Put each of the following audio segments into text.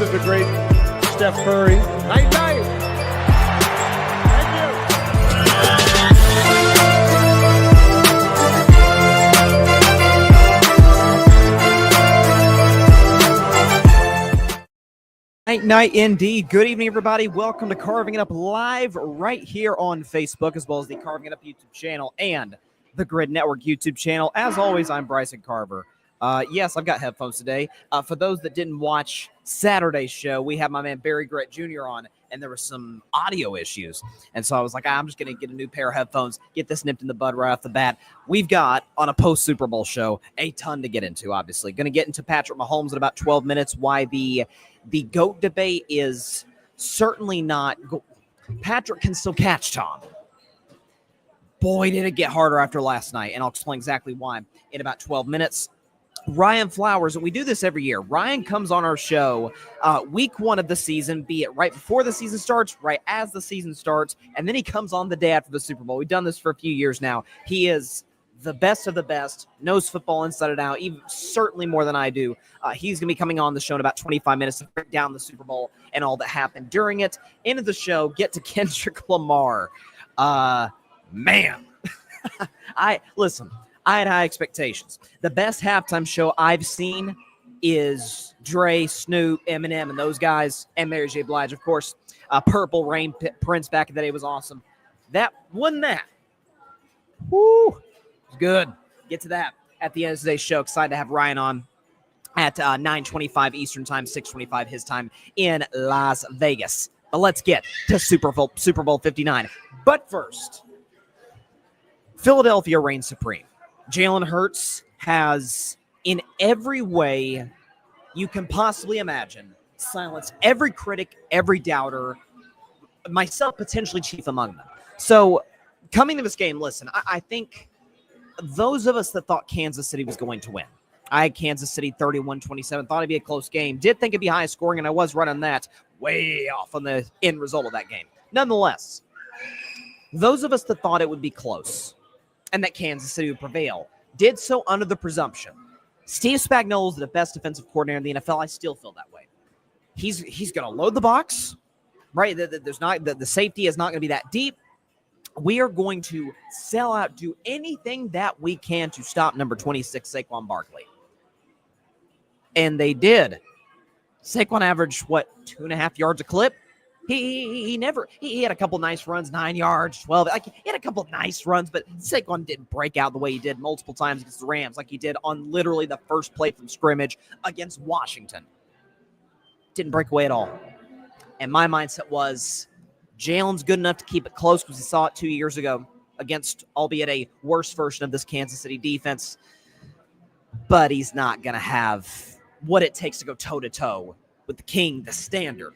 is the great Steph Curry. Night, night. Night indeed. Good evening, everybody. Welcome to Carving It Up live right here on Facebook, as well as the Carving It Up YouTube channel and the Grid Network YouTube channel. As always, I'm Bryson Carver. Yes, I've got headphones today. For those that didn't watch Saturday's show, we had my man Barry Gret Jr. on, and there were some audio issues. And so I was like, I'm just going to get a new pair of headphones, get this nipped in the bud right off the bat. We've got, on a post-Super Bowl show, a ton to get into, obviously. Going to get into Patrick Mahomes in about 12 minutes, why the GOAT debate is certainly not Patrick can still catch Tom. Boy, did it get harder after last night, and I'll explain exactly why in about 12 minutes. Ryan Flowers, and we do this every year. Ryan comes on our show week one of the season, be it right before the season starts, right as the season starts, and then he comes on the day after the Super Bowl. We've done this for a few years now. He is the best of the best, knows football inside and out, even certainly more than I do. He's going to be coming on the show in about 25 minutes to break down the Super Bowl and all that happened during it. End of the show, get to Kendrick Lamar. Man, I had high expectations. The best halftime show I've seen is Dre, Snoop, Eminem, and those guys, and Mary J. Blige, of course. Purple Rain, Prince back in the day was awesome. That wasn't that. Woo! Good. Get to that at the end of today's show. Excited to have Ryan on at 9:25 Eastern Time, 6:25 his time in Las Vegas. But let's get to Super Bowl 59. But first, Philadelphia reigns supreme. Jalen Hurts has, in every way you can possibly imagine, silenced every critic, every doubter, myself potentially chief among them. So coming to this game, listen, I think those of us that thought Kansas City was going to win, I had Kansas City 31-27, thought it'd be a close game, did think it'd be high scoring, and I was running that way off on the end result of that game. Nonetheless, those of us that thought it would be close and that Kansas City would prevail did so under the presumption Steve Spagnuolo is the best defensive coordinator in the NFL. I still feel that way. He's going to load the box, right? There's not the safety is not going to be that deep. We are going to sell out, do anything that we can to stop number 26, Saquon Barkley. And they did. Saquon averaged, 2.5 yards a clip? He had a couple nice runs, 9 yards, 12. He had a couple nice runs, but Saquon didn't break out the way he did multiple times against the Rams, like he did on literally the first play from scrimmage against Washington. Didn't break away at all. And my mindset was, Jalen's good enough to keep it close because he saw it 2 years ago against, albeit a worse version of this Kansas City defense. But he's not going to have what it takes to go toe-to-toe with the king, the standard,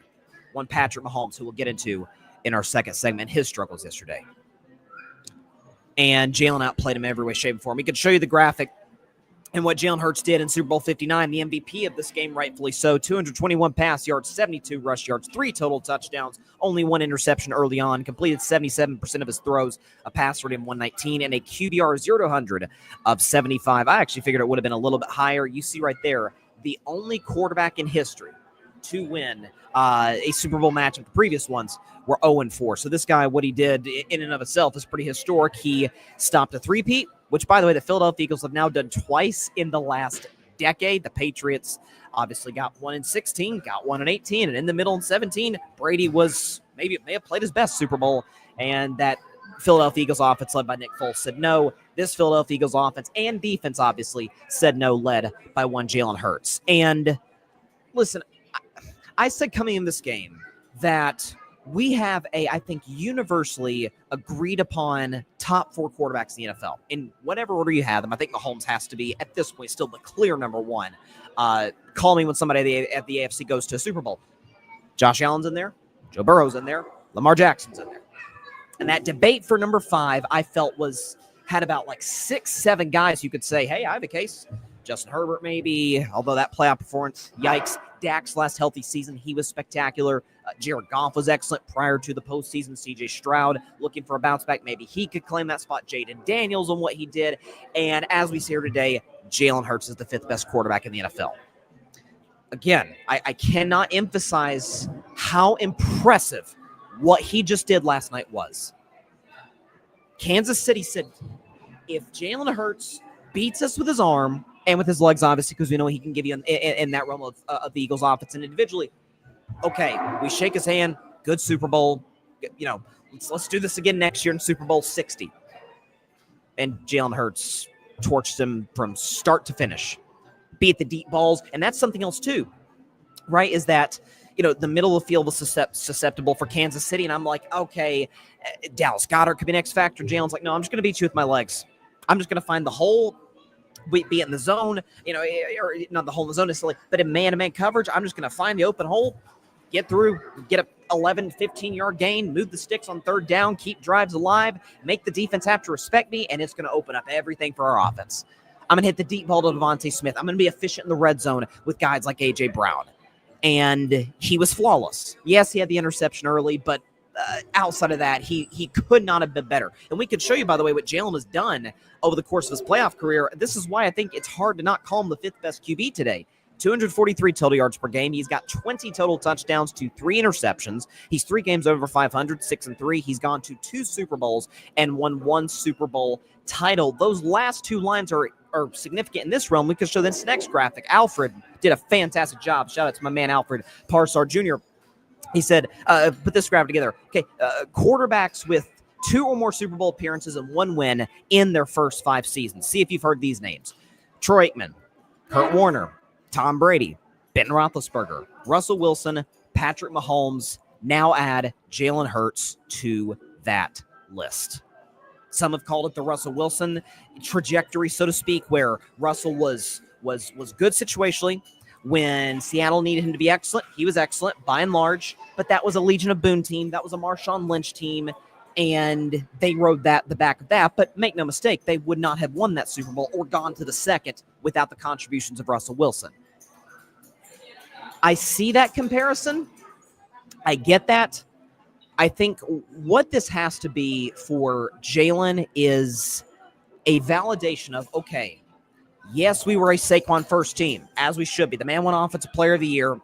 one Patrick Mahomes, who we'll get into in our second segment, his struggles yesterday. And Jalen outplayed him every way, shape, and form. He could show you the graphic and what Jalen Hurts did in Super Bowl 59, the MVP of this game, rightfully so. 221 pass yards, 72 rush yards, 3 total touchdowns, only 1 interception early on, completed 77% of his throws, a pass rating of 119, and a QBR 0-100 of 75. I actually figured it would have been a little bit higher. You see right there, the only quarterback in history to win a Super Bowl match of the previous ones were 0-4. So this guy, what he did in and of itself is pretty historic. He stopped a three-peat, which, by the way, the Philadelphia Eagles have now done twice in the last decade. The Patriots obviously got one in 16, got one in 18, and in the middle in 17, Brady may have played his best Super Bowl, and that Philadelphia Eagles offense led by Nick Foles said no. This Philadelphia Eagles offense and defense obviously said no, led by one Jalen Hurts. And listen, I said coming in this game that we have I think, universally agreed upon top 4 quarterbacks in the NFL. In whatever order you have them, I think Mahomes has to be, at this point, still the clear number one. Call me when somebody at the AFC goes to a Super Bowl. Josh Allen's in there. Joe Burrow's in there. Lamar Jackson's in there. And that debate for number 5, I felt had about 6, 7 guys you could say, hey, I have a case. Justin Herbert maybe, although that playoff performance, yikes. Dak's last healthy season, he was spectacular. Jared Goff was excellent prior to the postseason. CJ Stroud looking for a bounce back. Maybe he could claim that spot. Jaden Daniels on what he did. And as we see here today, Jalen Hurts is the 5th best quarterback in the NFL. again, I cannot emphasize how impressive what he just did last night was. Kansas City said, if Jalen Hurts beats us with his arm and with his legs, obviously, because we know he can give you in that realm of the Eagles' offense and individually, okay, we shake his hand, good Super Bowl, let's do this again next year in Super Bowl 60. And Jalen Hurts torched him from start to finish, beat the deep balls, and that's something else too, right, is that the middle of the field was susceptible for Kansas City, and I'm like, okay, Dallas Goedert could be an X factor. Jalen's like, no, I'm just going to beat you with my legs. I'm just going to find the hole, be it in the zone, or not the hole in the zone necessarily, but in man-to-man coverage, I'm just going to find the open hole, get through, get a 11, 15-yard gain, move the sticks on third down, keep drives alive, make the defense have to respect me, and it's going to open up everything for our offense. I'm going to hit the deep ball to Devontae Smith. I'm going to be efficient in the red zone with guys like A.J. Brown. And he was flawless. Yes, he had the interception early, but outside of that, he could not have been better. And we could show you, by the way, what Jalen has done over the course of his playoff career. This is why I think it's hard to not call him the fifth best QB today. 243 total yards per game. He's got 20 total touchdowns to 3 interceptions. He's 3 games over 500, 6-3. He's gone to 2 Super Bowls and won 1 Super Bowl title. Those last 2 lines are significant in this realm. We could show this next graphic. Alfred did a fantastic job. Shout out to my man Alfred Parsar Jr. He said, put this graphic together. Okay, quarterbacks with 2 or more Super Bowl appearances and 1 win in their first 5 seasons. See if you've heard these names. Troy Aikman, Kurt Warner, Tom Brady, Ben Roethlisberger, Russell Wilson, Patrick Mahomes. Now add Jalen Hurts to that list. Some have called it the Russell Wilson trajectory, so to speak, where Russell was good situationally. When Seattle needed him to be excellent, he was excellent by and large, but that was a Legion of Boom team. That was a Marshawn Lynch team, and they rode the back of that. But make no mistake, they would not have won that Super Bowl or gone to the second without the contributions of Russell Wilson. I see that comparison. I get that. I think what this has to be for Jalen is a validation of, okay, yes, we were a Saquon first team, as we should be. The man won Offensive Player of the Year,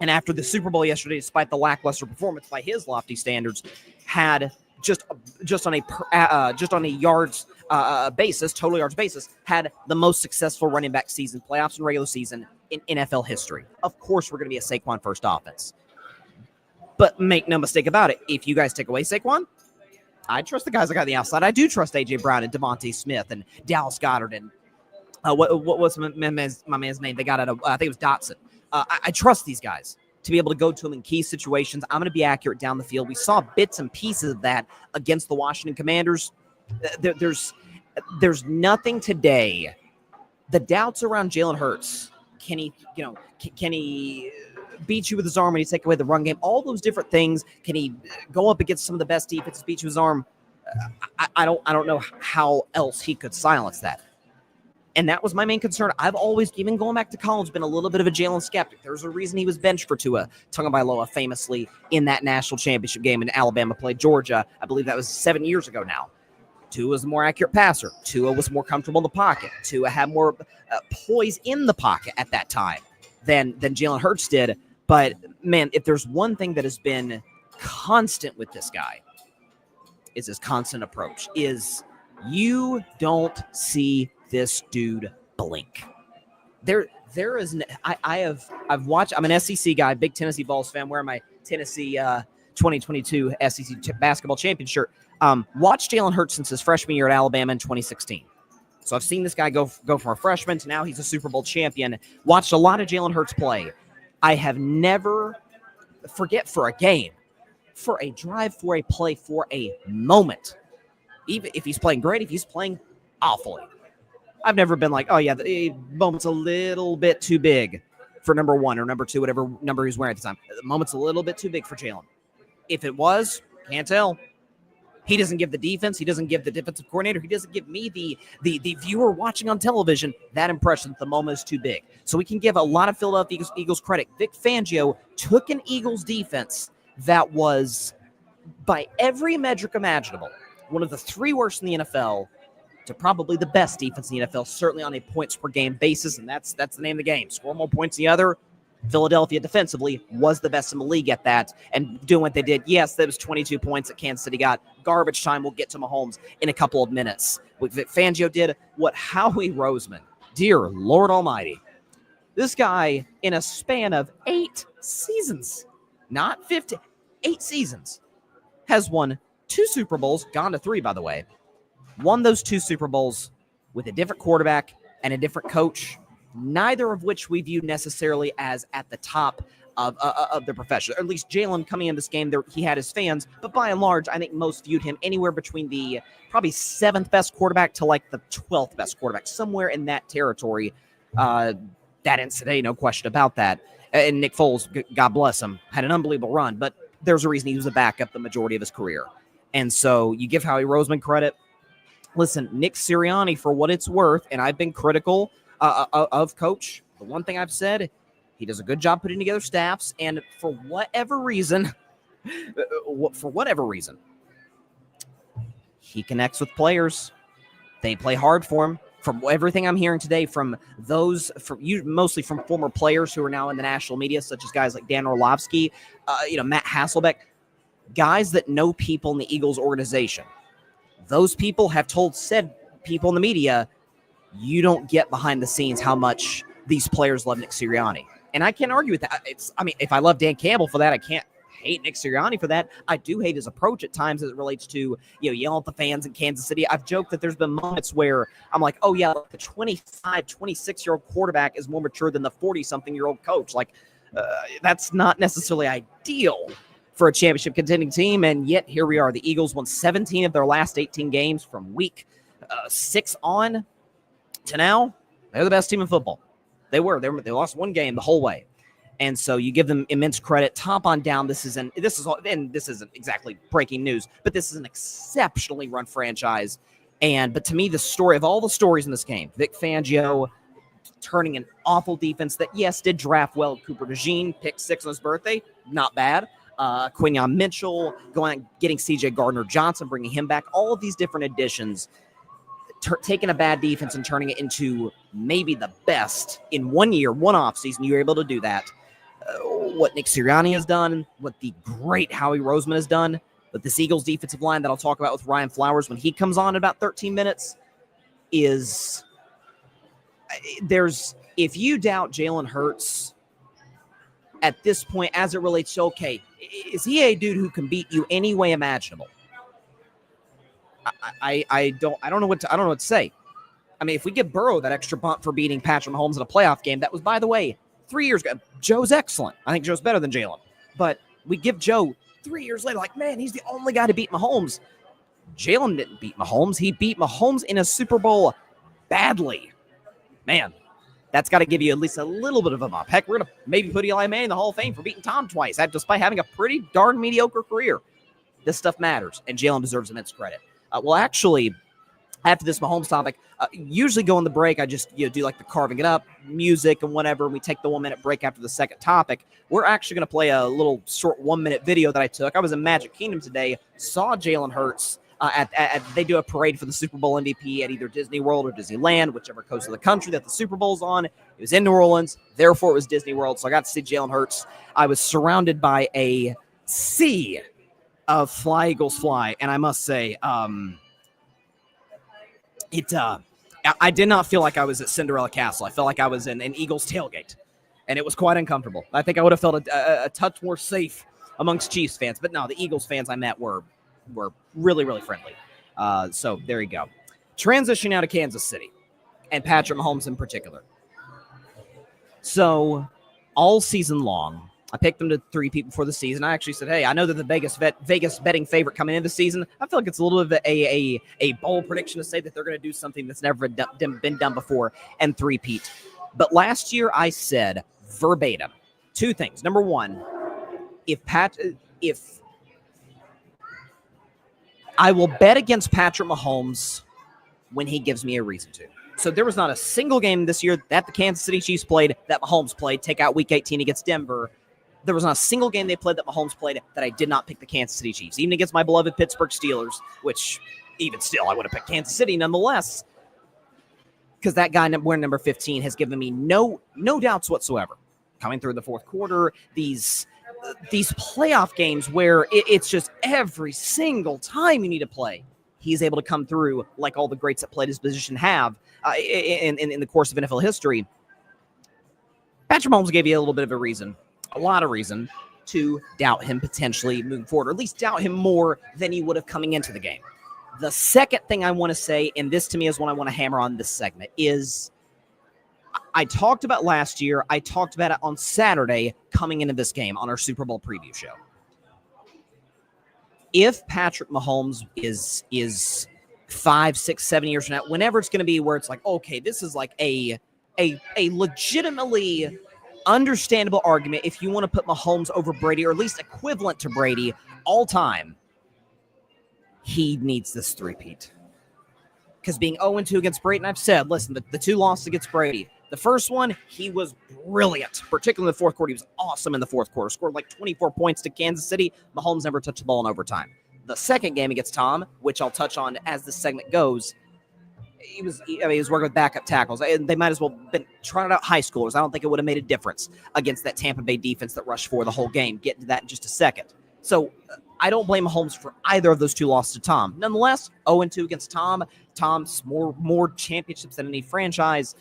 and after the Super Bowl yesterday, despite the lackluster performance by his lofty standards, had just on a yards basis, total yards basis, had the most successful running back season, playoffs and regular season in NFL history. Of course, we're going to be a Saquon first offense. But make no mistake about it, if you guys take away Saquon, I trust the guys I got on the outside. I do trust A.J. Brown and Devontae Smith and Dallas Goedert and what was my man's name? They got out of, I think it was Dotson. I trust these guys to be able to go to them in key situations. I'm going to be accurate down the field. We saw bits and pieces of that against the Washington Commanders. There's nothing today. The doubts around Jalen Hurts. Can he beat you with his arm when you take away the run game? All those different things. Can he go up against some of the best defenses, beat you with his arm? I don't know how else he could silence that. And that was my main concern. I've always, even going back to college, been a little bit of a Jalen skeptic. There's a reason he was benched for Tua Tagovailoa famously in that national championship game in Alabama played Georgia. I believe that was 7 years ago now. Tua was a more accurate passer. Tua was more comfortable in the pocket. Tua had more poise in the pocket at that time than Jalen Hurts did. But, man, if there's one thing that has been constant with this guy, is his constant approach, is you don't see this dude blink. There is I've watched. I'm an SEC guy, big Tennessee Vols fan. Wearing my Tennessee 2022 SEC basketball champion shirt. Watched Jalen Hurts since his freshman year at Alabama in 2016. So I've seen this guy go from a freshman to now he's a Super Bowl champion. Watched a lot of Jalen Hurts play. I have never, forget for a game, for a drive, for a play, for a moment, even if he's playing great, if he's playing awfully, I've never been like, oh, yeah, the moment's a little bit too big for number 1 or number 2, whatever number he's wearing at the time. The moment's a little bit too big for Jalen. If it was, can't tell. He doesn't give the defense. He doesn't give the defensive coordinator. He doesn't give me, the viewer watching on television, that impression that the moment is too big. So we can give a lot of Philadelphia Eagles credit. Vic Fangio took an Eagles defense that was, by every metric imaginable, one of the 3 worst in the NFL, to probably the best defense in the NFL, certainly on a points per game basis, and that's the name of the game. Score more points than the other, Philadelphia defensively was the best in the league at that and doing what they did. Yes, there was 22 points that Kansas City got. Garbage time. We'll get to Mahomes in a couple of minutes. What Vic Fangio did, what Howie Roseman, dear Lord Almighty, this guy in a span of 8 seasons, not 50, 8 seasons, has won 2 Super Bowls, gone to 3, by the way, won those 2 Super Bowls with a different quarterback and a different coach, neither of which we view necessarily as at the top of the profession. Or at least Jalen coming in this game, he had his fans, but by and large, I think most viewed him anywhere between the probably 7th best quarterback to like the 12th best quarterback, somewhere in that territory. That ends today, no question about that. And Nick Foles, God bless him, had an unbelievable run, but there's a reason he was a backup the majority of his career. And so you give Howie Roseman credit. Listen, Nick Sirianni, for what it's worth, and I've been critical of Coach, the one thing I've said, he does a good job putting together staffs, and for whatever reason, he connects with players. They play hard for him. From everything I'm hearing today from mostly from former players who are now in the national media, such as guys like Dan Orlovsky, Matt Hasselbeck, guys that know people in the Eagles organization. Those people have said people in the media, you don't get behind the scenes how much these players love Nick Sirianni. And I can't argue with that. If I love Dan Campbell for that, I can't hate Nick Sirianni for that. I do hate his approach at times as it relates to, yelling at the fans in Kansas City. I've joked that there's been moments where I'm like, oh yeah, the 25, 26-year-old quarterback is more mature than the 40-something-year-old coach. Like, that's not necessarily ideal for a championship contending team. And yet here we are. The Eagles won 17 of their last 18 games from week 6 on to now. They're the best team in football. They lost 1 game the whole way. And so you give them immense credit. Top on down, this isn't exactly breaking news, but this is an exceptionally run franchise. But to me, the story of all the stories in this game, Vic Fangio turning an awful defense that, yes, did draft well. Cooper DeJean, pick 6 on his birthday, not bad. Quinyon Mitchell, getting C.J. Gardner-Johnson, bringing him back. All of these different additions, taking a bad defense and turning it into maybe the best in 1 year, one offseason. You were able to do that. What Nick Sirianni has done, what the great Howie Roseman has done, but this Eagles defensive line that I'll talk about with Ryan Flowers when he comes on in about 13 minutes is if you doubt Jalen Hurts at this point as it relates to, okay, is he a dude who can beat you any way imaginable? I don't know what to say. I mean, if we give Burrow that extra bump for beating Patrick Mahomes in a playoff game, that was, by the way, 3 years ago. Joe's excellent. I think Joe's better than Jalen. But we give Joe 3 years later, like, man, he's the only guy to beat Mahomes. Jalen didn't beat Mahomes. He beat Mahomes in a Super Bowl badly. Man, that's got to give you at least a little bit of a bump. Heck, we're going to maybe put Eli Manning in the Hall of Fame for beating Tom twice, despite having a pretty darn mediocre career. This stuff matters, and Jalen deserves immense credit. Well, actually, after this Mahomes topic, usually go on the break. I just do like the carving it up, music and whatever. And we take the 1 minute break after the second topic. We're actually going to play a little short 1 minute video that I took. I was in Magic Kingdom today, saw Jalen Hurts. They do a parade for the Super Bowl MVP at either Disney World or Disneyland, whichever coast of the country that the Super Bowl's on. It was in New Orleans, therefore it was Disney World. So I got to see Jalen Hurts. I was surrounded by a sea of Fly Eagles Fly, and I must say, I did not feel like I was at Cinderella Castle. I felt like I was in an Eagles tailgate, and it was quite uncomfortable. I think I would have felt a touch more safe amongst Chiefs fans, but no, the Eagles fans I met were really, really friendly. So there you go. Transition now to Kansas City and Patrick Mahomes in particular. So all season long, I picked them to 3 people before the season. I actually said, hey, I know they're the Vegas betting favorite coming into the season. I feel like it's a little bit of a bold prediction to say that they're going to do something that's never been done before and three-peat. But last year I said verbatim 2 things. Number 1, if I will bet against Patrick Mahomes when he gives me a reason to. So there was not a single game this year that the Kansas City Chiefs played that Mahomes played. Take out Week 18 against Denver. There was not a single game they played that Mahomes played that I did not pick the Kansas City Chiefs. Even against my beloved Pittsburgh Steelers, which even still I would have picked Kansas City nonetheless. Because that guy wearing number 15 has given me no doubts whatsoever coming through the fourth quarter, these playoff games where it's just every single time you need to play, he's able to come through like all the greats that played his position have in the course of NFL history. Patrick Mahomes gave you a little bit of a lot of reason to doubt him potentially moving forward, or at least doubt him more than you would have coming into the game. The second thing I want to say, and this to me is what I want to hammer on this segment, is I talked about last year. I talked about it on Saturday coming into this game on our Super Bowl preview show. If Patrick Mahomes is 5, 6, 7 years from now, whenever it's going to be where it's like, okay, this is like a legitimately understandable argument if you want to put Mahomes over Brady, or at least equivalent to Brady all time, he needs this three-peat. Because being 0-2 against Brady, and I've said, listen, the two losses against Brady, the first one, he was brilliant, particularly in the fourth quarter. He was awesome in the fourth quarter. Scored like 24 points to Kansas City. Mahomes never touched the ball in overtime. The second game against Tom, which I'll touch on as the segment goes, he was working with backup tackles. They might as well have been trying out high schoolers. I don't think it would have made a difference against that Tampa Bay defense that rushed for the whole game. Get to that in just a second. So I don't blame Mahomes for either of those two losses to Tom. Nonetheless, 0-2 against Tom. Tom's more championships than any franchise.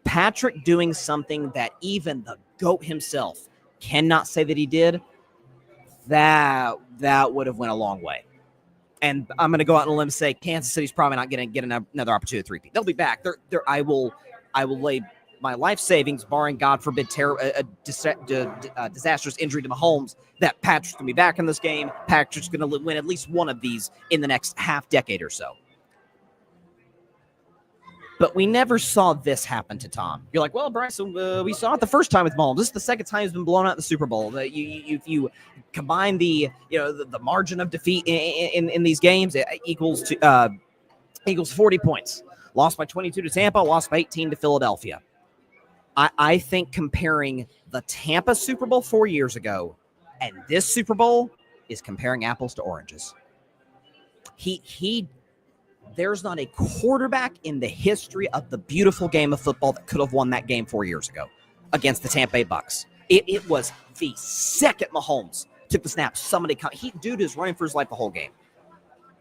Patrick doing something that even the GOAT himself cannot say that he did, that would have went a long way. And I'm going to go out on a limb and say Kansas City's probably not going to get another opportunity to three-peat. They'll be back. I will lay my life savings, barring God forbid disastrous injury to Mahomes, that Patrick's going to be back in this game. Patrick's going to win at least one of these in the next half decade or so. But we never saw this happen to Tom. You're like, well, Bryce, we saw it the first time with Mahomes. This is the second time he's been blown out in the Super Bowl. You combine the margin of defeat in these games, it equals 40 points. Lost by 22 to Tampa, lost by 18 to Philadelphia. I think comparing the Tampa Super Bowl 4 years ago and this Super Bowl is comparing apples to oranges. There's not a quarterback in the history of the beautiful game of football that could have won that game 4 years ago against the Tampa Bay Bucks. It was the second Mahomes took the snap. Dude is running for his life the whole game.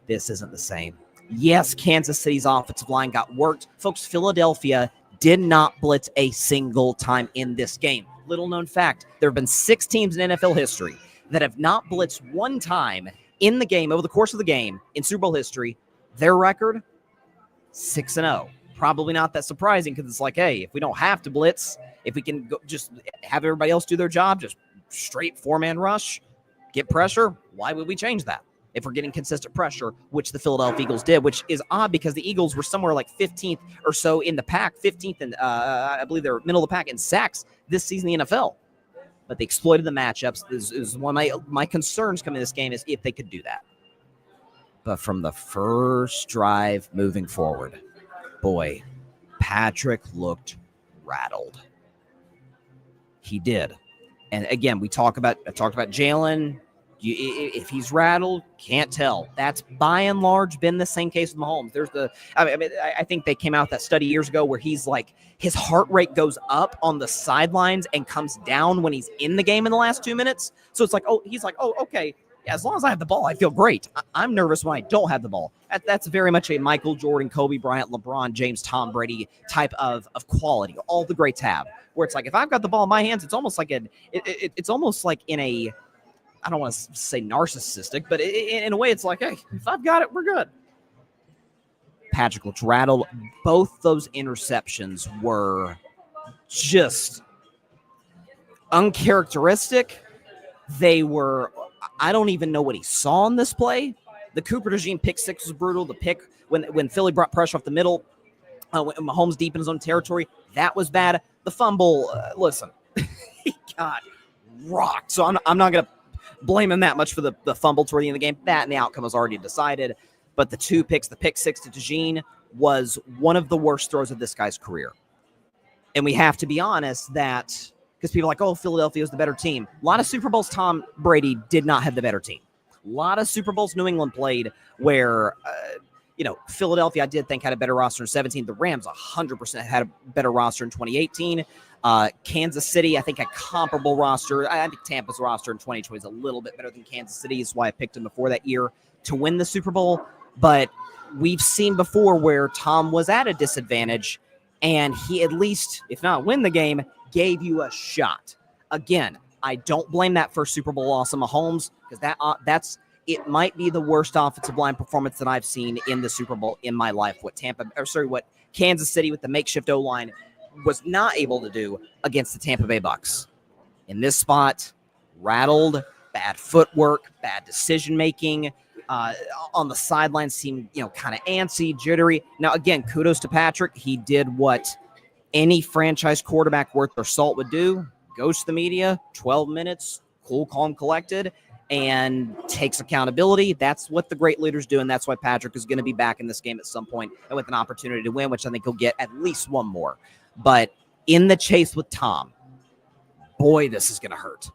This isn't the same. Yes, Kansas City's offensive line got worked. Folks, Philadelphia did not blitz a single time in this game. Little known fact, there have been 6 teams in NFL history that have not blitzed one time in the game, over the course of the game, in Super Bowl history. Their record, 6-0. Probably not that surprising because it's like, hey, if we don't have to blitz, if we can just have everybody else do their job, just straight 4-man rush, get pressure, why would we change that? If we're getting consistent pressure, which the Philadelphia Eagles did, which is odd because the Eagles were somewhere like 15th or so in the pack, 15th, and I believe they're middle of the pack in sacks this season in the NFL. But they exploited the matchups. This is one of my concerns coming to this game is if they could do that. But from the first drive moving forward, boy, Patrick looked rattled. He did. And again, I talked about Jalen. If he's rattled, can't tell. That's by and large been the same case with Mahomes. I think they came out with that study years ago where he's like, his heart rate goes up on the sidelines and comes down when he's in the game in the last 2 minutes. So it's like, okay. Yeah, as long as I have the ball, I feel great. I'm nervous when I don't have the ball. That's very much a Michael Jordan, Kobe Bryant, LeBron James, Tom Brady type of quality. All the greats have. Where it's like, if I've got the ball in my hands, it's almost like it's almost like in a, I don't want to say narcissistic, but in a way, it's like, hey, if I've got it, we're good. Patrick looked rattled. Both those interceptions were just uncharacteristic. They were, I don't even know what he saw on this play. The Cooper DeJean pick six was brutal. The pick when Philly brought pressure off the middle, when Mahomes deep in his own territory, that was bad. The fumble, listen, he got rocked. So I'm not going to blame him that much for the fumble toward the end of the game. That and the outcome was already decided. But the 2 picks, the pick six to DeJean was one of the worst throws of this guy's career. And we have to be honest that, because people are like, oh, Philadelphia is the better team. A lot of Super Bowls Tom Brady did not have the better team. A lot of Super Bowls New England played where Philadelphia, I did think had a better roster in 17. The Rams 100% had a better roster in 2018. Kansas City, I think, a comparable roster. I think Tampa's roster in 2020 is a little bit better than Kansas City. Is why I picked them before that year to win the Super Bowl. But we've seen before where Tom was at a disadvantage, and he at least, if not win the game, gave you a shot. Again, I don't blame that first Super Bowl loss of Mahomes, because it might be the worst offensive line performance that I've seen in the Super Bowl in my life. What Kansas City with the makeshift O-line was not able to do against the Tampa Bay Bucks. In this spot, rattled, bad footwork, bad decision-making, on the sideline seemed, kind of antsy, jittery. Now, again, kudos to Patrick. He did what any franchise quarterback worth their salt would do. Goes to the media, 12 minutes, cool, calm, collected, and takes accountability. That's what the great leaders do, and that's why Patrick is going to be back in this game at some point and with an opportunity to win, which I think he'll get at least one more. But in the chase with Tom, boy, this is going to hurt.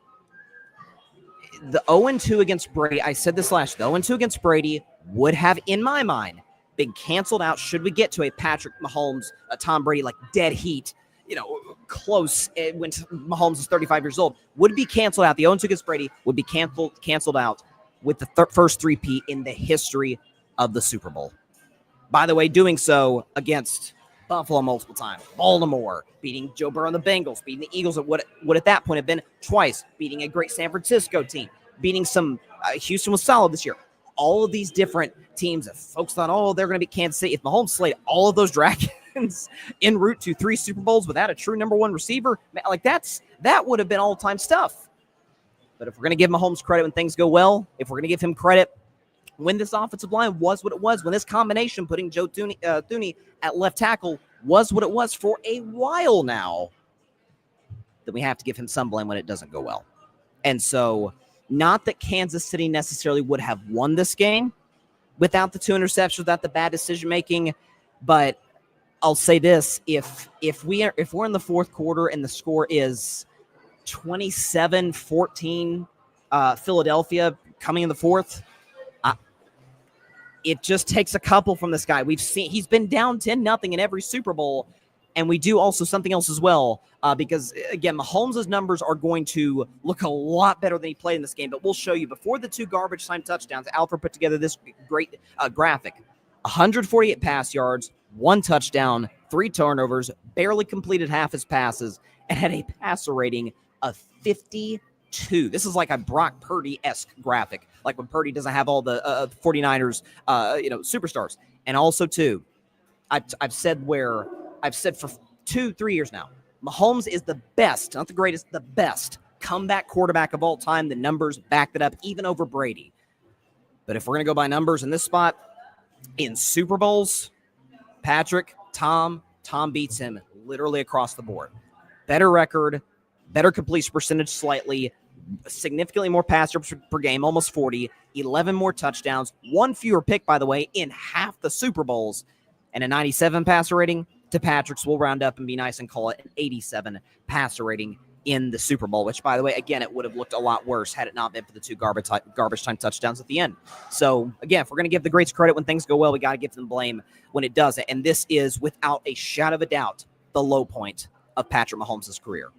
The 0-2 against Brady, I said this last year, the 0-2 against Brady would have, in my mind, been canceled out should we get to a Patrick Mahomes, a Tom Brady, like dead heat, close when Mahomes is 35 years old, would be canceled out. The 0-2 against Brady would be canceled out with the first 3P in the history of the Super Bowl. By the way, doing so against Buffalo multiple times, Baltimore, beating Joe Burrow and the Bengals, beating the Eagles at what at that point have been twice, beating a great San Francisco team, beating some Houston was solid this year. All of these different teams that folks thought, they're going to be Kansas City. If Mahomes slayed all of those dragons en route to 3 Super Bowls without a true number one receiver, that would have been all-time stuff. But if we're going to give Mahomes credit when things go well, if we're going to give him credit when this offensive line was what it was, when this combination, putting Joe Thuney at left tackle, was what it was for a while now, then we have to give him some blame when it doesn't go well. And so, not that Kansas City necessarily would have won this game without the 2 interceptions, without the bad decision-making, but I'll say this, if we're in the fourth quarter and the score is 27-14 Philadelphia coming in the fourth, it just takes a couple from this guy. We've seen he's been down 10-0 in every Super Bowl, and we do also something else as well, because, again, Mahomes' numbers are going to look a lot better than he played in this game, but we'll show you. Before the 2 garbage time touchdowns, Alfred put together this great graphic. 148 pass yards, 1 touchdown, 3 turnovers, barely completed half his passes, and had a passer rating of 52. This is like a Brock Purdy-esque graphic, like when Purdy doesn't have all the 49ers, superstars. And also, too, I've said for 2-3 years now, Mahomes is the best, not the greatest, the best comeback quarterback of all time. The numbers back that up, even over Brady. But if we're going to go by numbers in this spot, in Super Bowls, Patrick, Tom beats him literally across the board. Better record, better completion percentage slightly, significantly more pass yards per game, almost 40, 11 more touchdowns, 1 fewer pick, by the way, in half the Super Bowls, and a 97 passer rating. To Patrick's, we'll round up and be nice and call it an 87 passer rating in the Super Bowl, which, by the way, again, it would have looked a lot worse had it not been for the 2 garbage time touchdowns at the end. So, again, if we're going to give the greats credit when things go well, we got to give them blame when it doesn't. And this is, without a shadow of a doubt, the low point of Patrick Mahomes' career.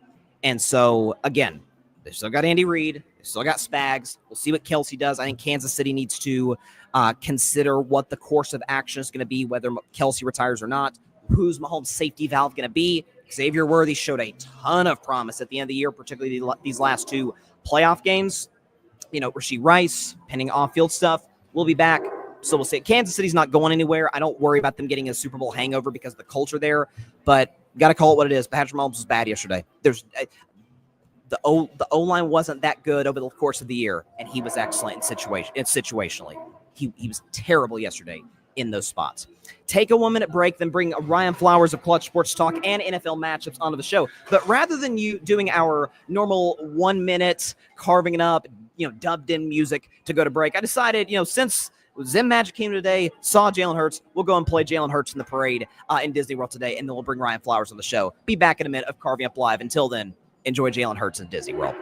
And so, again, they still got Andy Reid. They still got Spags. We'll see what Kelsey does. I think Kansas City needs to consider what the course of action is going to be, whether Kelsey retires or not. Who's Mahomes' safety valve going to be? Xavier Worthy showed a ton of promise at the end of the year, particularly these last 2 playoff games. Rashee Rice, pending off-field stuff, will be back. So we'll see. Kansas City's not going anywhere. I don't worry about them getting a Super Bowl hangover because of the culture there, but got to call it what it is. Patrick Mahomes was bad yesterday. The O-line wasn't that good over the course of the year, and he was excellent situationally. He was terrible yesterday in those spots. Take a 1-minute break, then bring Ryan Flowers of Clutch Sports Talk and NFL matchups onto the show. But rather than you doing our normal 1 minute carving it up, dubbed in music to go to break, I decided, since Zim Magic came today, saw Jalen Hurts, we'll go and play Jalen Hurts in the parade in Disney World today, and then we'll bring Ryan Flowers on the show. Be back in a minute of Carving Up Live. Until then, enjoy Jalen Hurts in Disney World.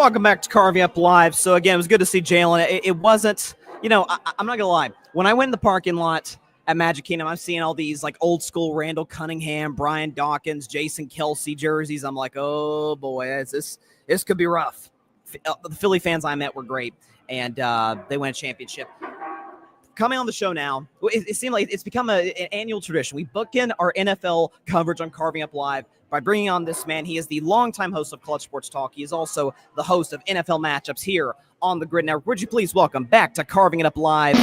Welcome back to Carving Up Live. So again, it was good to see Jalen. It wasn't, I'm not gonna lie. When I went in the parking lot at Magic Kingdom, I'm seeing all these like old school Randall Cunningham, Brian Dawkins, Jason Kelsey jerseys. I'm like, oh boy, this could be rough. The Philly fans I met were great, and they won a championship. Coming on the show now, it seemed like it's become an annual tradition. We book in our NFL coverage on Carving Up Live by bringing on this man. He is the longtime host of Clutch Sports Talk. He is also the host of NFL Matchups here on the Grid Network. Would you please welcome back to Carving It Up Live,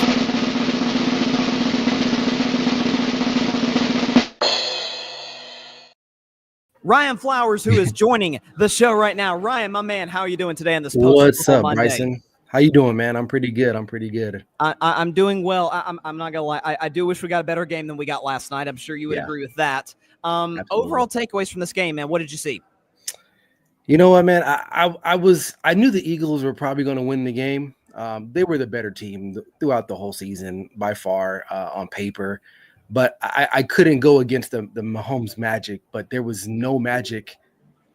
Ryan Flowers, who is joining the show right now. Ryan, my man, how are you doing today on this What's up, Monday? Bryson? How you doing, man? I'm pretty good. I'm doing well. I'm not gonna lie. I do wish we got a better game than we got last night. I'm sure you would agree with that. Overall takeaways from this game, man. What did you see? You know what, man? I knew the Eagles were probably going to win the game. They were the better team throughout the whole season by far on paper, but I couldn't go against the Mahomes magic. But there was no magic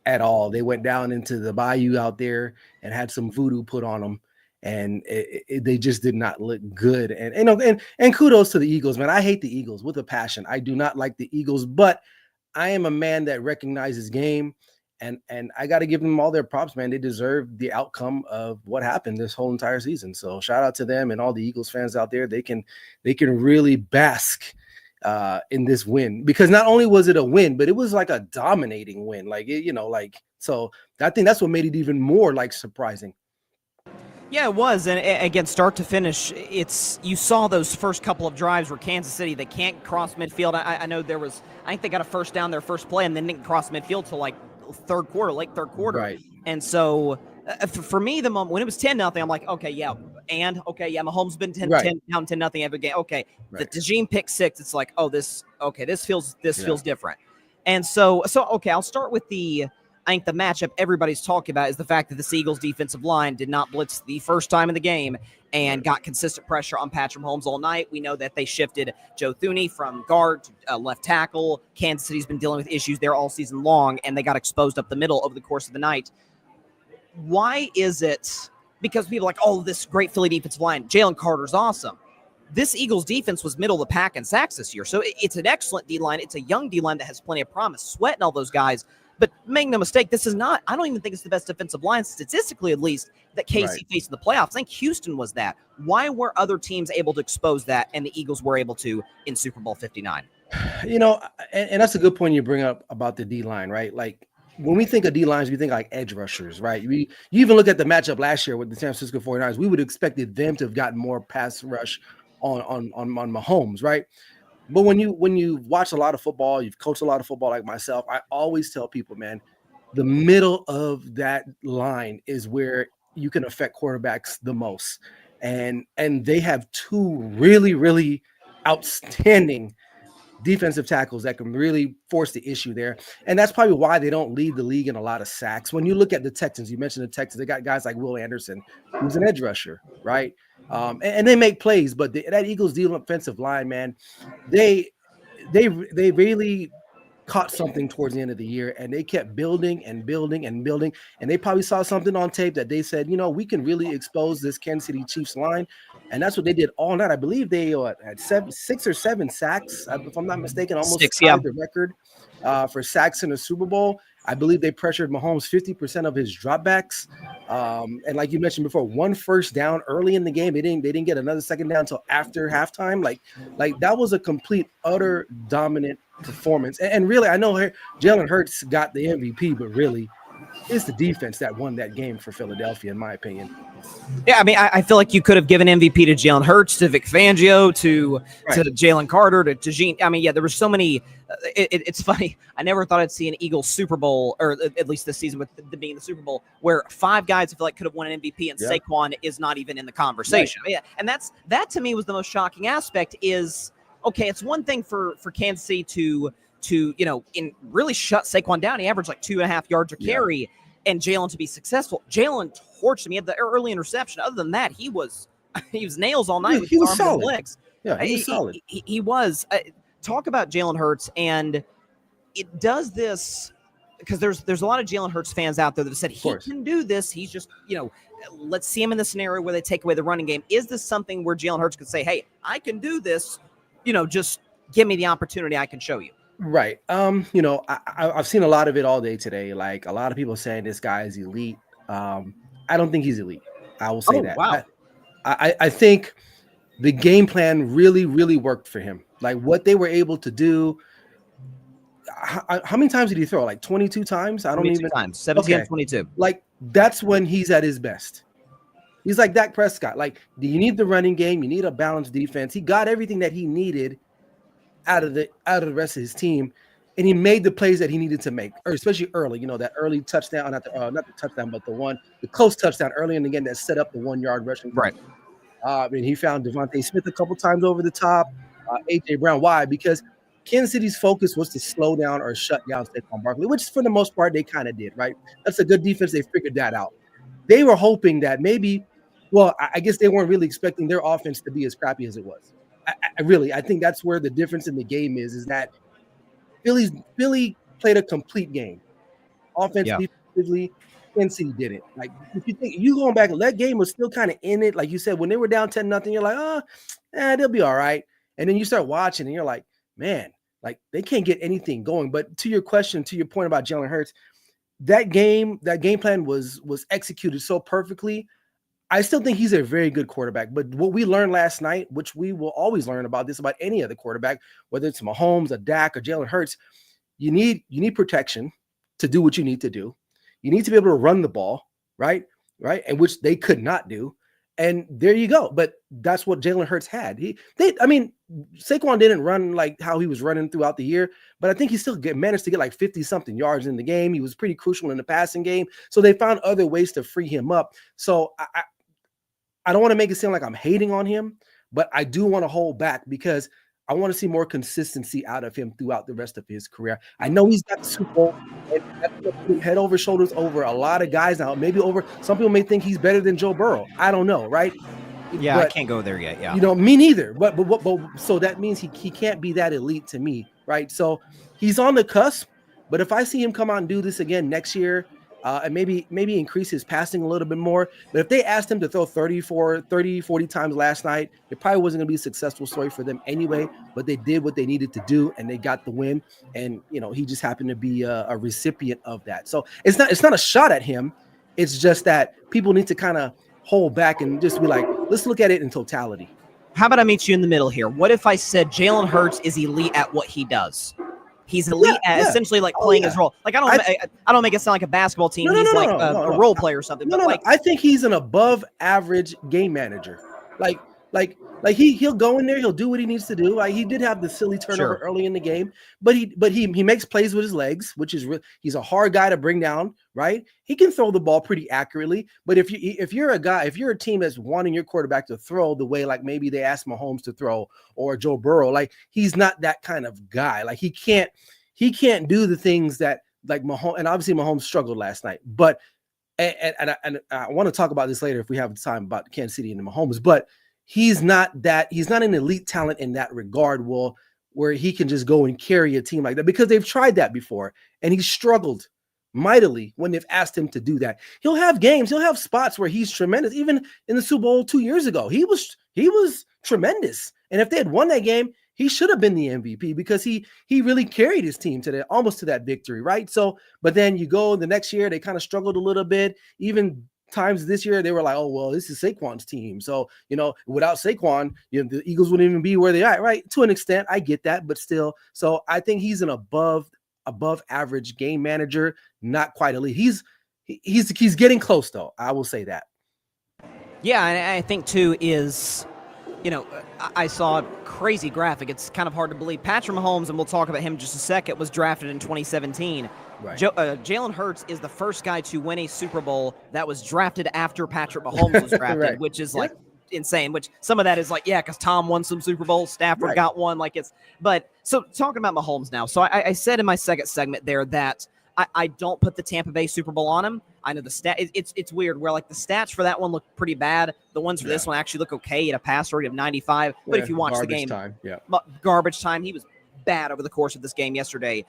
at all. They went down into the bayou out there and had some voodoo put on them. And they just did not look good. And kudos to the Eagles, man. I hate the Eagles with a passion. I do not like the Eagles, but I am a man that recognizes game, and I got to give them all their props, man. They deserve the outcome of what happened this whole entire season. So shout out to them and all the Eagles fans out there. They can really bask in this win, because not only was it a win, but it was like a dominating win. So I think that's what made it even more like surprising. Yeah, it was, and again, start to finish, you saw those first couple of drives where Kansas City, they can't cross midfield. I know I think they got a first down their first play, and then didn't cross midfield till like late third quarter. Right. And so for me, the moment when it was 10-0, I'm like, Mahomes been 10 down 10-0 every game. Okay, right. The DeJean pick six, it's like, this feels different. And so I'll start with I think the matchup everybody's talking about is the fact that the Eagles' defensive line did not blitz the first time in the game and got consistent pressure on Patrick Mahomes all night. We know that they shifted Joe Thuney from guard to left tackle. Kansas City's been dealing with issues there all season long, and they got exposed up the middle over the course of the night. Why is it? Because people are like, this great Philly defensive line, Jalen Carter's awesome. This Eagles defense was middle of the pack in sacks this year. So it's an excellent D-line. It's a young D-line that has plenty of promise. Sweat and all those guys. But make no mistake, this is not, I don't even think it's the best defensive line, statistically at least, that KC faced in the playoffs. I think Houston was that. Why were other teams able to expose that and the Eagles were able to in Super Bowl 59? And that's a good point you bring up about the D-line, right? Like, when we think of D-lines, we think like edge rushers, right? You even look at the matchup last year with the San Francisco 49ers, we would have expected them to have gotten more pass rush on Mahomes, right? But when you watch a lot of football, you've coached a lot of football like myself, I always tell people, man, the middle of that line is where you can affect quarterbacks the most. And they have two really, really outstanding defensive tackles that can really force the issue there. And that's probably why they don't lead the league in a lot of sacks. When you look at the Texans, you mentioned the Texans, they got guys like Will Anderson, who's an edge rusher, right? And they make plays, but that Eagles defensive line, man, they really caught something towards the end of the year, and they kept building and building and building. And they probably saw something on tape that they said, we can really expose this Kansas City Chiefs line. And that's what they did all night. I believe they had 6 or 7 sacks, if I'm not mistaken, almost tied the record for sacks in the Super Bowl. I believe they pressured Mahomes 50% of his dropbacks. And like you mentioned before, 1 first down early in the game. They didn't get another second down until after halftime. Like that was a complete, utter dominant performance. And really, I know Jalen Hurts got the MVP, but really, it's the defense that won that game for Philadelphia, in my opinion. Yeah, I mean, I feel like you could have given MVP to Jalen Hurts, to Vic Fangio, to Jalen Carter, to Gene. I mean, there were so many. It's funny. I never thought I'd see an Eagles Super Bowl, or at least this season with being the Super Bowl, where 5 guys I feel like could have won an MVP, and Saquon is not even in the conversation. Right. Yeah, and that to me was the most shocking aspect. Is okay. It's one thing for Kansas City to really shut Saquon down. He averaged like 2.5 yards a carry, and Jalen to be successful. Jalen torched him. He had the early interception. Other than that, he was nails all night with his arms and legs. Yeah, he was solid. He was. Talk about Jalen Hurts, and it does this. because there's a lot of Jalen Hurts fans out there that have said he can do this. He's just, let's see him in the scenario where they take away the running game. Is this something where Jalen Hurts could say, hey, I can do this, just give me the opportunity, I can show you? Right. I've seen a lot of it all day today. Like a lot of people saying this guy is elite. I don't think he's elite. I will say that. Wow. I think the game plan really, really worked for him. Like what they were able to do. How many times did he throw? Like 22 times? I don't even. Times. 17 and 22. Like that's when he's at his best. He's like Dak Prescott. Like, do you need the running game? You need a balanced defense. He got everything that he needed out of the rest of his team, and he made the plays that he needed to make, or especially early. That early touchdown, not the touchdown, but the close touchdown early in the game that set up the 1 yard rushing. Right. And he found Devontae Smith a couple times over the top. AJ Brown. Why? Because Kansas City's focus was to slow down or shut down Saquon Barkley, which for the most part they kind of did. Right. That's a good defense. They figured that out. They were hoping that maybe. Well, I guess they weren't really expecting their offense to be as crappy as it was. I think that's where the difference in the game is that Philly played a complete game. Offensively, defensively, Kansas City didn't. Like, if you think you going back, that game was still kind of in it. Like you said, when they were down 10-0, you're like, they'll be all right. And then you start watching and you're like, man, like they can't get anything going. But to your question, to your point about Jalen Hurts, that game plan was executed so perfectly. I still think he's a very good quarterback, but what we learned last night, which we will always learn about any other quarterback, whether it's Mahomes, a Dak, or Jalen Hurts, you need protection to do what you need to do. You need to be able to run the ball, right? And which they could not do. And there you go. But that's what Jalen Hurts had. Saquon didn't run like how he was running throughout the year, but I think he still managed to get like 50-something yards in the game. He was pretty crucial in the passing game. So they found other ways to free him up. So I don't want to make it seem like I'm hating on him, but I do want to hold back because I want to see more consistency out of him throughout the rest of his career. I know he's got the Super Bowl and head over shoulders over a lot of guys now. Maybe over some people may think he's better than Joe Burrow. I don't know, right? Yeah, but I can't go there yet. Yeah, me neither. But so that means he can't be that elite to me, right? So he's on the cusp. But if I see him come out and do this again next year, and maybe increase his passing a little bit more. But if they asked him to throw 30, 40 times last night, it probably wasn't going to be a successful story for them anyway. But they did what they needed to do, and they got the win. And, he just happened to be a recipient of that. So it's not a shot at him. It's just that people need to kind of hold back and just be like, let's look at it in totality. How about I meet you in the middle here? What if I said Jalen Hurts is elite at what he does? He's elite at essentially like playing his role. Like I don't make it sound like a basketball team. He's like a role player or something. No. I think he's an above average game manager. Like he'll go in there, he'll do what he needs to do. Like he did have the silly turnover early in the game, but he makes plays with his legs, which is he's a hard guy to bring down, right? He can throw the ball pretty accurately, but if you're a team that's wanting your quarterback to throw the way like maybe they asked Mahomes to throw or Joe Burrow, like he's not that kind of guy. Like he can't do the things that like Mahomes, and obviously Mahomes struggled last night, but and I want to talk about this later if we have time about Kansas City and the Mahomes, but he's not an elite talent in that regard, where he can just go and carry a team like that, because they've tried that before and he's struggled mightily when they've asked him to do that. He'll have games, he'll have spots where he's tremendous. Even in the Super Bowl 2 years ago, he was tremendous. And if they had won that game, he should have been the MVP because he really carried his team almost to that victory, right? So, but then you go the next year, they kind of struggled a little bit. Even times this year, they were like, oh, well, this is Saquon's team. So, without Saquon, the Eagles wouldn't even be where they are, right? To an extent, I get that, but still. So I think he's an above average game manager, not quite elite. He's getting close, though. I will say that. Yeah, and I think, too, is, I saw a crazy graphic. It's kind of hard to believe. Patrick Mahomes, and we'll talk about him in just a second, was drafted in 2017. Right. Jalen Hurts is the first guy to win a Super Bowl that was drafted after Patrick Mahomes was drafted, right. Which is like insane. Which some of that is like, because Tom won some Super Bowls, Stafford got one. But so talking about Mahomes now. So I said in my second segment there that I don't put the Tampa Bay Super Bowl on him. I know the stat. It's weird where like the stats for that one look pretty bad. The ones for this one actually look okay at a pass rate of 95. But if you watch the game, garbage time. He was bad over the course of this game yesterday.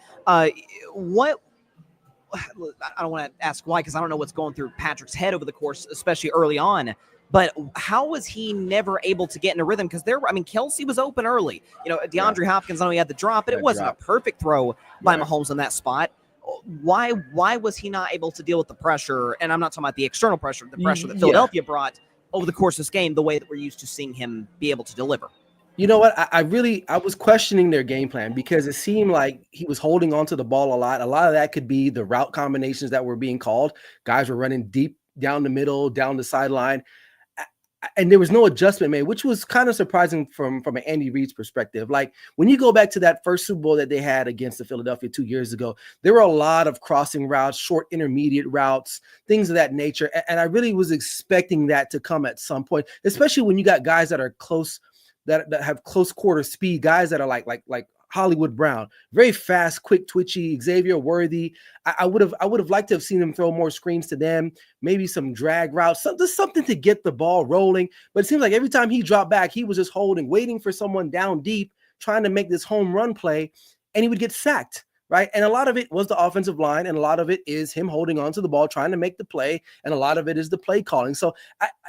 I don't want to ask why, because I don't know what's going through Patrick's head over the course, especially early on. But how was he never able to get in a rhythm? Because Kelsey was open early. DeAndre Hopkins, I know he had the drop, but it wasn't a perfect throw by Mahomes on that spot. Why was he not able to deal with the pressure? And I'm not talking about the external pressure, the pressure that Philadelphia brought over the course of this game, the way that we're used to seeing him be able to deliver. You know what? I was questioning their game plan because it seemed like he was holding onto the ball a lot. A lot of that could be the route combinations that were being called. Guys were running deep down the middle, down the sideline. And there was no adjustment made, which was kind of surprising from an Andy Reid's perspective. Like when you go back to that first Super Bowl that they had against the Philadelphia 2 years ago, there were a lot of crossing routes, short intermediate routes, things of that nature. And I really was expecting that to come at some point, especially when you got guys that are close, that have close quarter speed, guys that are like Hollywood Brown, very fast, quick, twitchy, Xavier Worthy. I would have liked to have seen him throw more screens to them, maybe some drag routes, something to get the ball rolling. But it seems like every time he dropped back, he was just holding, waiting for someone down deep, trying to make this home run play, and he would get sacked, right? And a lot of it was the offensive line, and a lot of it is him holding on to the ball, trying to make the play, and a lot of it is the play calling. So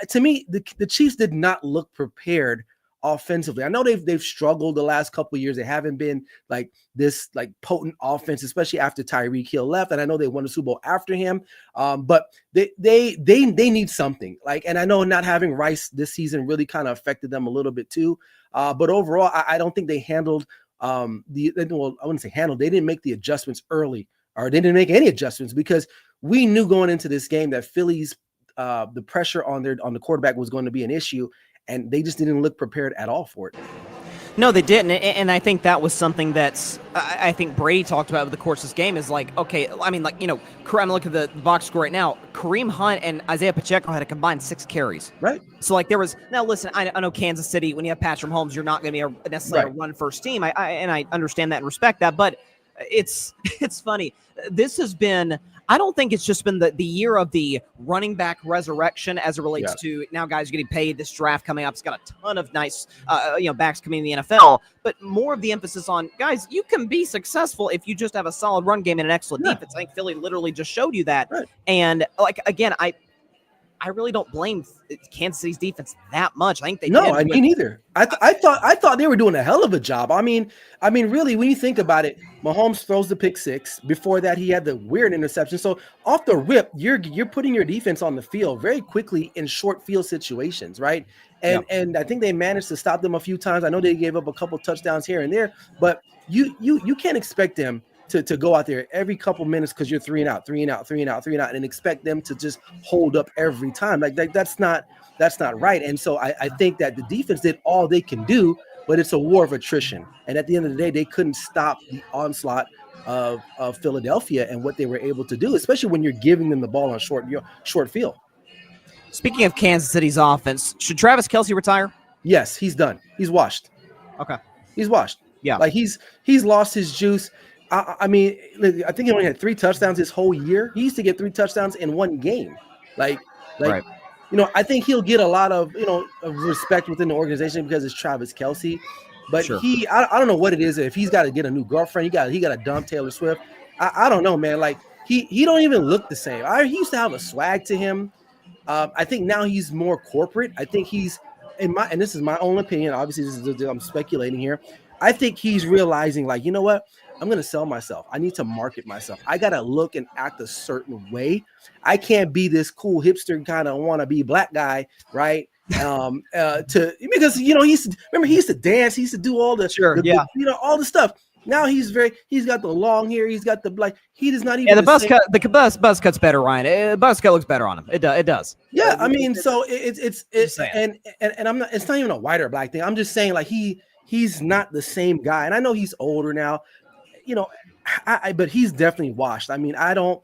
to me, the Chiefs did not look prepared offensively. I know they've struggled the last couple of years. They haven't been like this potent offense, especially after Tyreek Hill left. And I know they won the Super Bowl after him. But they need something. And I know not having Rice this season really kind of affected them a little bit too. But overall, I don't think they handled I wouldn't say handled. They didn't make the adjustments early, or they didn't make any adjustments, because we knew going into this game that Philly's the pressure on the quarterback was going to be an issue. And they just didn't look prepared at all for it. No, they didn't. And I think that was something that's, I think Brady talked about over the course of this game is okay, I'm looking at the box score right now. Kareem Hunt and Isaiah Pacheco had a combined 6 carries. Right. So there was, now listen, I know Kansas City, when you have Patrick Mahomes, you're not going to be necessarily a run first team. I understand that and respect that, but it's funny. This has been, I don't think it's just been the year of the running back resurrection as it relates to now guys getting paid. This draft coming up, it's got a ton of nice, backs coming in the NFL, but more of the emphasis on guys, you can be successful if you just have a solid run game and an excellent defense. I think Philly literally just showed you that. Right. And again, I really don't blame Kansas City's defense that much. I think they did. I mean, neither. I thought they were doing a hell of a job. I mean, really, when you think about it, Mahomes throws the pick 6. Before that, he had the weird interception. So off the rip, you're putting your defense on the field very quickly in short field situations, right? And I think they managed to stop them a few times. I know they gave up a couple touchdowns here and there, but you can't expect them to go out there every couple minutes because you're 3 and out, and expect them to just hold up every time. That's not right. And so I think that the defense did all they can do, but it's a war of attrition. And at the end of the day, they couldn't stop the onslaught of Philadelphia and what they were able to do, especially when you're giving them the ball on short field. Speaking of Kansas City's offense, should Travis Kelce retire? Yes, he's done. He's washed. Okay. He's washed. Yeah. He's lost his juice. I mean, I think he only had 3 touchdowns his whole year. He used to get 3 touchdowns in one game. Right. I think he'll get a lot of, of respect within the organization because it's Travis Kelce. But I don't know what it is. If he's got to get a new girlfriend, he got to dump Taylor Swift. I don't know, man. He don't even look the same. He used to have a swag to him. I think now he's more corporate. I think he's and this is my own opinion. Obviously, I'm speculating here. I think he's realizing, you know what? I'm going to sell myself. I need to market myself. I got to look and act a certain way. I can't be this cool hipster kind of wannabe black guy, right? Because he used to dance. He used to do all the all the stuff. Now he's got the long hair. He's got he does not even. Yeah, the buzz cut's better, Ryan. Buzz cut looks better on him. It does. Yeah, I mean, so it's and I'm not. It's not even a white or black thing. I'm just saying, he's not the same guy. And I know he's older now, but he's definitely washed. I mean, I know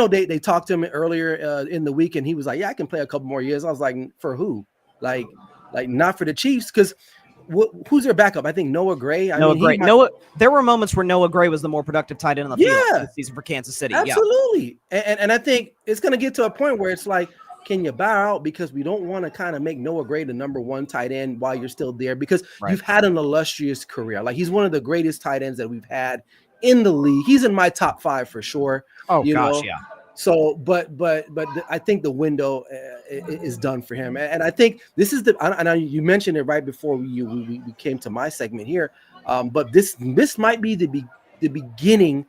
they talked to him earlier in the week, and he was like, yeah, I can play a couple more years. I was like, for who? Not for the Chiefs, because who's their backup? I think Noah Gray. There were moments where Noah Gray was the more productive tight end on the field this season for Kansas City. Absolutely. Yeah. And I think it's going to get to a point where it's can you bow out, because we don't want to kind of make Noah Gray the number 1 tight end while you're still there, because you've had an illustrious career. He's one of the greatest tight ends that we've had in the league. He's in my top 5 for sure. Oh you gosh, know? yeah. So, but I think the window is done for him, and I think this is I know you mentioned it right before we came to my segment here, but this might be the beginning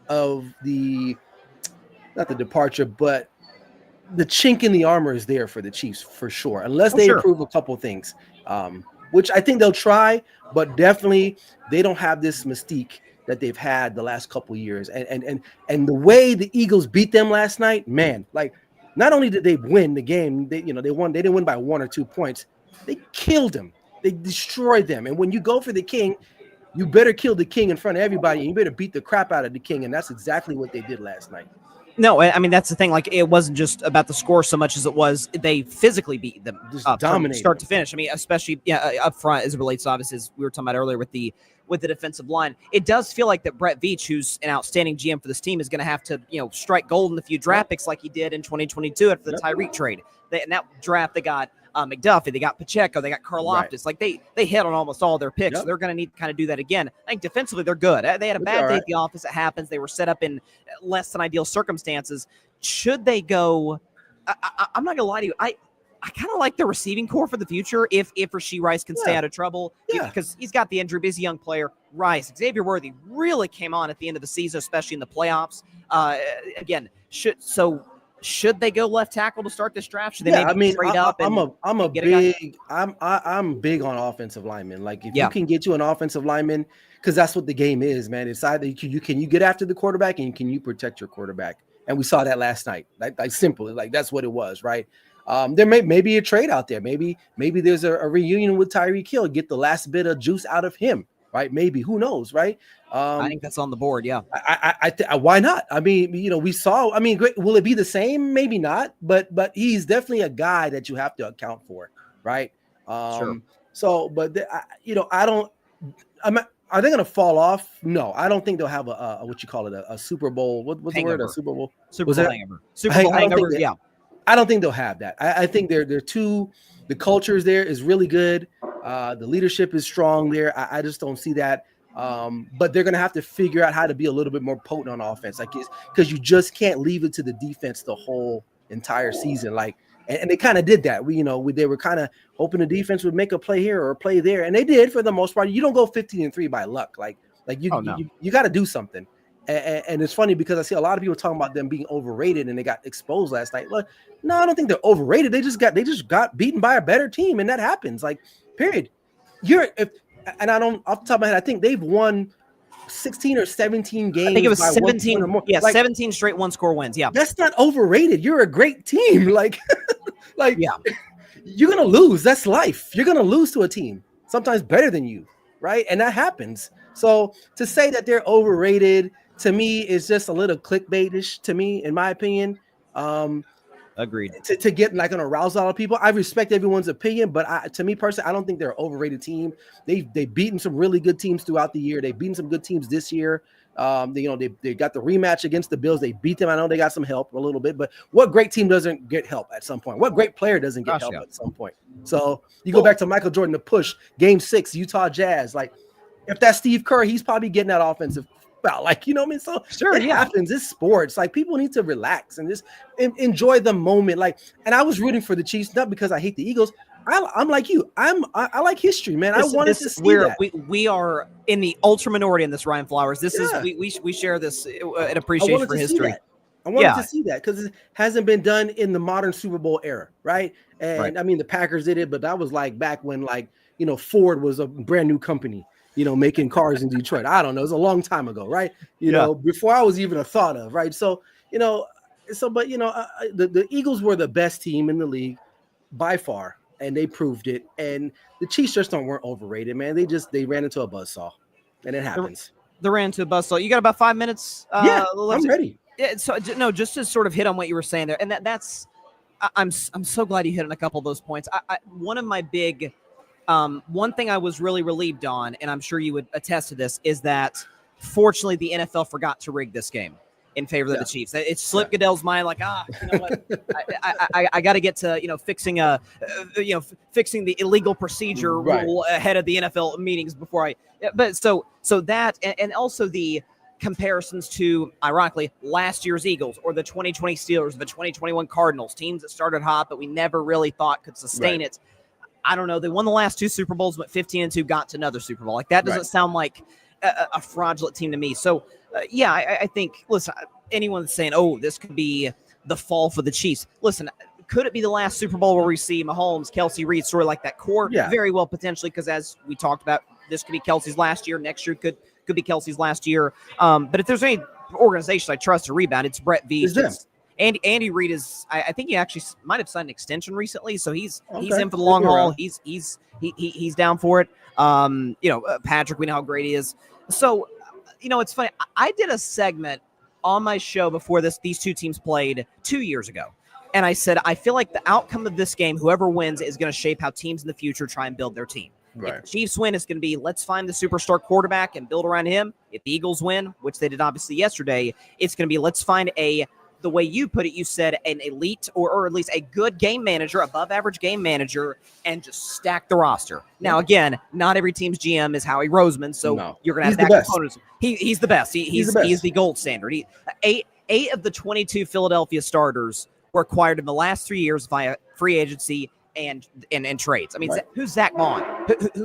of not the departure, but the chink in the armor is there for the Chiefs for sure, unless they improve a couple things, which I think they'll try, but definitely they don't have this mystique that they've had the last couple years. And the way the Eagles beat them last night, man, like not only did they win the game, they won, they didn't win by 1 or 2 points. They killed them. They destroyed them. And when you go for the king, you better kill the king in front of everybody, and you better beat the crap out of the king. And that's exactly what they did last night. No, I mean, that's the thing. Like, it wasn't just about the score so much as it was they physically beat them from start to finish. I mean, especially up front as it relates to, obviously, as we were talking about earlier with the defensive line. It does feel like that Brett Veach, who's an outstanding GM for this team, is going to have to, strike gold in a few draft picks like he did in 2022 after the Tyreek trade. In that draft, they got McDuffie, they got Pacheco, they got Karlaftis. Like, they hit on almost all their picks. So they're going to need to kind of do that again. I think defensively they're good. They had a bad day at the office. It happens. They were set up in less than ideal circumstances. Should they go? I'm not going to lie to you. I kind of like the receiving core for the future if Rashee Rice can stay out of trouble because he's got the injury. He's a young player. Rice, Xavier Worthy really came on at the end of the season, especially in the playoffs. Again, should they go left tackle to start this draft? Should they maybe trade up? I'm big on offensive linemen. Like if you can get you an offensive lineman, because that's what the game is, man. It's either you get after the quarterback and can you protect your quarterback. And we saw that last night. Like simple, like that's what it was, right? There may be a trade out there. Maybe there's a reunion with Tyreek Hill, get the last bit of juice out of him, right? Maybe, who knows, right? I think that's on the board. Yeah. Why not? I mean, we saw. I mean, great. Will it be the same? Maybe not. But he's definitely a guy that you have to account for, right? Sure. So, but I don't. Are they going to fall off? No, I don't think they'll have a what you call it, a Super Bowl. What's the word? A Super Bowl. Super Bowl hangover. Super Bowl hangover. Yeah. I don't think they'll have that. I think they're too. The culture is there is really good. The leadership is strong there. I just don't see that. But they're gonna have to figure out how to be a little bit more potent on offense, like because you just can't leave it to the defense the whole entire season. Like, and they kind of did that. They were kind of hoping the defense would make a play here or a play there, and they did for the most part. You don't go 15-3 by luck. Like you got to do something. And it's funny because I see a lot of people talking about them being overrated and they got exposed last night. Well, no, I don't think they're overrated. They just got beaten by a better team, and that happens. Like, period. And I don't, off the top of my head, I think they've won 16 or 17 games. I think it was 17 or more. Yeah, like, 17 straight one-score wins. Yeah, that's not overrated. You're a great team. Like you're gonna lose. That's life. You're gonna lose to a team sometimes better than you, right? And that happens. So to say that they're overrated, to me, is just a little clickbaitish. To me, in my opinion, agreed. To get like an arousal out of people. I respect everyone's opinion, but to me personally, I don't think they're an overrated team. They've beaten some really good teams throughout the year. They've beaten some good teams this year. They got the rematch against the Bills. They beat them. I know they got some help a little bit, but what great team doesn't get help at some point? What great player doesn't get help at some point? So you go back to Michael Jordan, the push, Game 6, Utah Jazz. Like, if that's Steve Kerr, he's probably getting that offensive foul. Like, you know what I mean? So sure, it happens. It's sports. Like, people need to relax and just enjoy the moment. Like, and I was rooting for the Chiefs, not because I hate the Eagles. I'm like you. I like history, man. I wanted to see that. We are in the ultra minority in this, Ryan Flowers. This is we share this an appreciation for history. I wanted to see that because it hasn't been done in the modern Super Bowl era, right? And I mean, the Packers did it, but that was like back when Ford was a brand new company, making cars in Detroit. I don't know. It was a long time ago, right? Before I was even a thought of, right? So, the Eagles were the best team in the league by far, and they proved it. And the Chiefs just weren't overrated, man. They ran into a buzzsaw, and it happens. They ran into a buzzsaw. You got about 5 minutes? I'm ready. Yeah, so no, just to sort of hit on what you were saying there, and that's I'm so glad you hit on a couple of those points. One of my big one thing I was really relieved on, and I'm sure you would attest to this, is that fortunately the NFL forgot to rig this game in favor of the Chiefs. It slipped Goodell's mind, like, you know what, I got to get to fixing fixing the illegal procedure rule ahead of the NFL meetings before I. But so that and also the comparisons to, ironically, last year's Eagles or the 2020 Steelers, the 2021 Cardinals, teams that started hot but we never really thought could sustain it. I don't know. They won the last 2 Super Bowls, went 15-2, got to another Super Bowl. Like that doesn't sound like a fraudulent team to me. So, I think, listen, anyone that's saying, oh, this could be the fall for the Chiefs. Listen, could it be the last Super Bowl where we see Mahomes, Kelsey, Reed, sort of like that core? Yeah. Very well, potentially, because as we talked about, this could be Kelsey's last year. Next year could be Kelsey's last year. But if there's any organization I trust to rebound, it's Brett Veach. Andy Reid is. I think he actually might have signed an extension recently, so he's in for the long haul. He's down for it. Patrick, we know how great he is. So, it's funny. I did a segment on my show before these two teams played 2 years ago, and I said I feel like the outcome of this game, whoever wins, is going to shape how teams in the future try and build their team. Right. If the Chiefs win, it's going to be let's find the superstar quarterback and build around him. If the Eagles win, which they did obviously yesterday, it's going to be let's find the way you put it, you said an elite or at least a good game manager, above average game manager, and just stack the roster. Now, again, not every team's GM is Howie Roseman, so you're going to have that component. He's the best. He's the gold standard. Eight of the 22 Philadelphia starters were acquired in the last 3 years via free agency and trades. I mean, who's Zach Vaughn?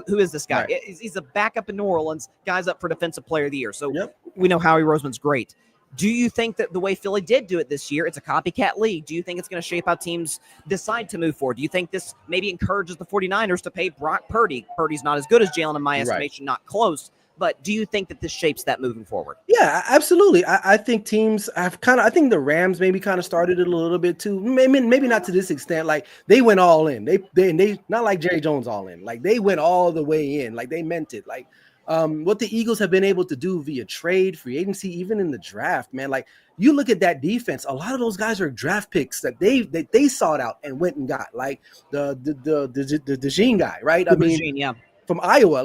Who is this guy? Right. He's a backup in New Orleans. Guy's up for Defensive Player of the Year. So we know Howie Roseman's great. Do you think that the way Philly did do it this year, it's a copycat league? Do you think it's going to shape how teams decide to move forward? Do you think this maybe encourages the 49ers to pay Brock Purdy? Purdy's not as good as Jalen in my estimation, not close. But do you think that this shapes that moving forward? Yeah, absolutely. I think teams have I think the Rams maybe kind of started it a little bit too. Maybe not to this extent. Like they went all in. They not like Jerry Jones all in. Like they went all the way in. Like they meant it. Like what the Eagles have been able to do via trade, free agency, even in the draft, man. Like you look at that defense, a lot of those guys are draft picks that they sought out and went and got. Like the DeJean guy, right? From Iowa.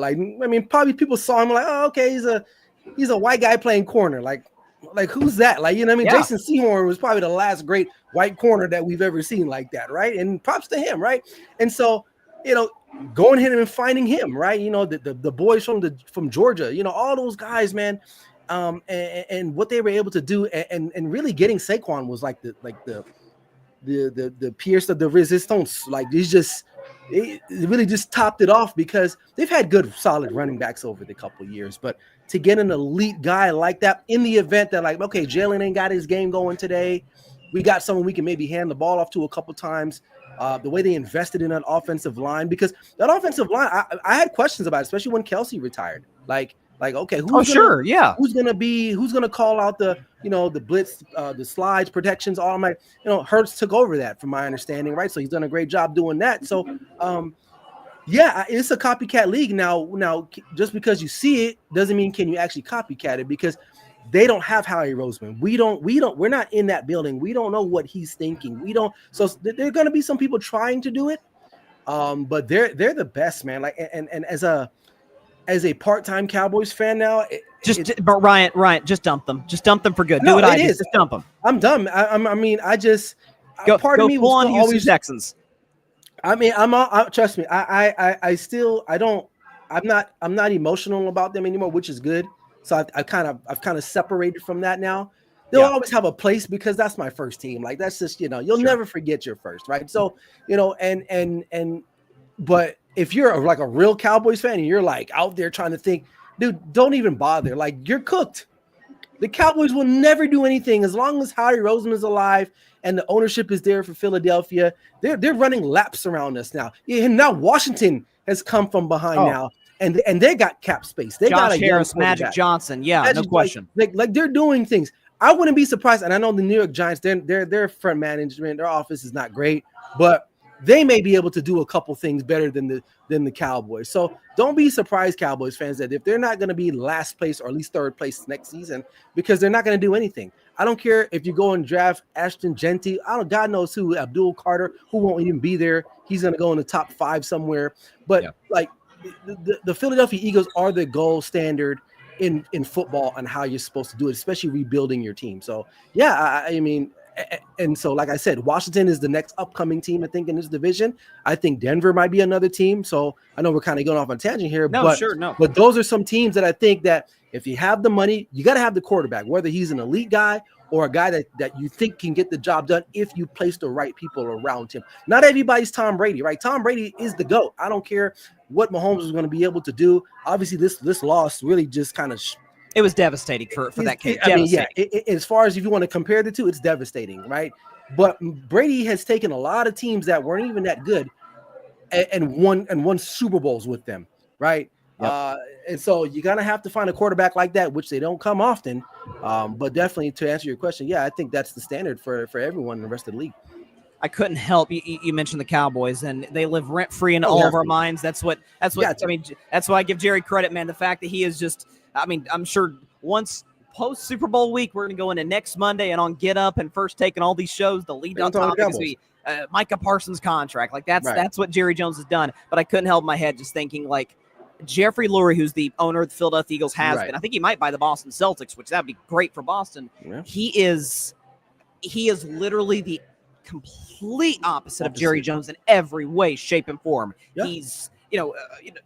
Probably people saw him like, oh, okay, he's a white guy playing corner. Like who's that? Like, you know what I mean? Jason Sehorn was probably the last great white corner that we've ever seen like that, right? And props to him, right? And so, going ahead and finding him, right? The boys from Georgia, all those guys, man. And what they were able to do and really getting Saquon was like the pierce of the resistance. Like it really just topped it off because they've had good, solid running backs over the couple of years. But to get an elite guy like that in the event that, like, okay, Jalen ain't got his game going today, we got someone we can maybe hand the ball off to a couple times. The way they invested in that offensive line, because that offensive line, I had questions about it, especially when Kelsey retired. Like, okay, who's gonna call out the blitz, the slides, protections, all my, Hurts took over that from my understanding, right? So he's done a great job doing that. So, it's a copycat league now. Just because you see it doesn't mean can you actually copycat it, because they don't have Howie Roseman. We're not in that building. We don't know what he's thinking. So there are going to be some people trying to do it. But they're the best, man. Like, and as a part-time Cowboys fan now, but Ryan, just dump them. Just dump them for good. Do what I do. Just dump them. I'm dumb. I just part of me will was on always Texans. Trust me. I'm not emotional about them anymore, which is good. So I've kind of separated from that now. They'll always have a place because that's my first team. Like that's just, you'll never forget your first, right? So, but if you're like a real Cowboys fan and you're like out there trying to think, dude, don't even bother. Like you're cooked. The Cowboys will never do anything as long as Howie Roseman is alive and the ownership is there for Philadelphia. They're running laps around us now. Yeah, and now Washington has come from behind now. And they got cap space. They got Harris, Magic Johnson. Yeah, no question. Like they're doing things. I wouldn't be surprised. And I know the New York Giants, their front management, their office is not great, but they may be able to do a couple things better than the Cowboys. So don't be surprised, Cowboys fans, that if they're not going to be last place or at least third place next season, because they're not going to do anything. I don't care if you go and draft Ashton Genty. God knows who, Abdul Carter, who won't even be there. He's going to go in the top 5 somewhere. But the Philadelphia Eagles are the gold standard in football on how you're supposed to do it, especially rebuilding your team. So, and so, like I said, Washington is the next upcoming team, I think, in this division. I think Denver might be another team. So I know we're kind of going off on a tangent here. But those are some teams that I think that If you have the money, you got to have the quarterback, whether he's an elite guy or a guy that you think can get the job done if you place the right people around him. Not everybody's Tom Brady, right? Tom Brady is the GOAT. I don't care what Mahomes is going to be able to do. Obviously, this loss really just kind of it was devastating for that kid. I mean, yeah, as far as if you want to compare the two, it's devastating, right? But Brady has taken a lot of teams that weren't even that good and won Super Bowls with them, right? Yep. And so you're gonna have to find a quarterback like that, which they don't come often. But definitely, to answer your question, yeah, I think that's the standard for everyone in the rest of the league. I couldn't help you mentioned the Cowboys, and they live rent free in all of our minds. That's what I mean. That's why I give Jerry credit, man. The fact that he is just, I mean, I'm sure once post Super Bowl week, we're gonna go into next Monday and on Get Up and First Take and all these shows. The lead on topic is Micah Parsons' contract. Like that's what Jerry Jones has done. But I couldn't help my head just thinking like Jeffrey Lurie, who's the owner of the Philadelphia Eagles, has been. I think he might buy the Boston Celtics, which that'd be great for Boston. Yeah. He is literally the complete opposite of Jerry Jones in every way, shape, and form. Yeah. He's,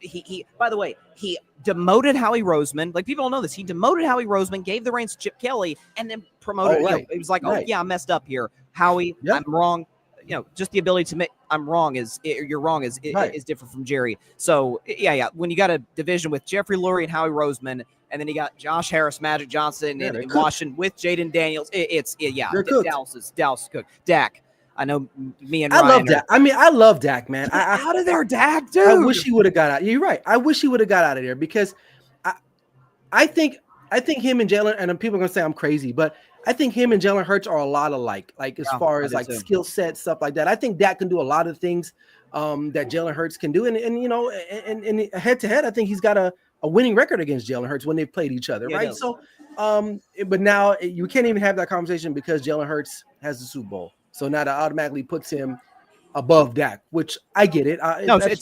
he by the way, he demoted Howie Roseman. Like, people don't know this. He demoted Howie Roseman, gave the reins to Chip Kelly, and then promoted. It was like, oh yeah, I messed up here, Howie. I'm wrong. Just the ability to make I'm wrong you're wrong is different from Jerry. So yeah. When you got a division with Jeffrey Lurie and Howie Roseman, and then you got Josh Harris, Magic Johnson in Washington with Jaden Daniels, Dallas is cooked. Dak. I know me and Ryan. I love Dak. I love Dak, man. Out of there, Dak, dude. I wish he would have got out. You're right. I wish he would have got out of there because I think him and Jalen, and people are gonna say I'm crazy, but I think him and Jalen Hurts are a lot alike. Like as far as like skill set, stuff like that. I think Dak can do a lot of things that Jalen Hurts can do, and head to head, I think he's got a winning record against Jalen Hurts when they've played each other, right? So, but now you can't even have that conversation because Jalen Hurts has the Super Bowl. So now that automatically puts him above Dak, which I get it.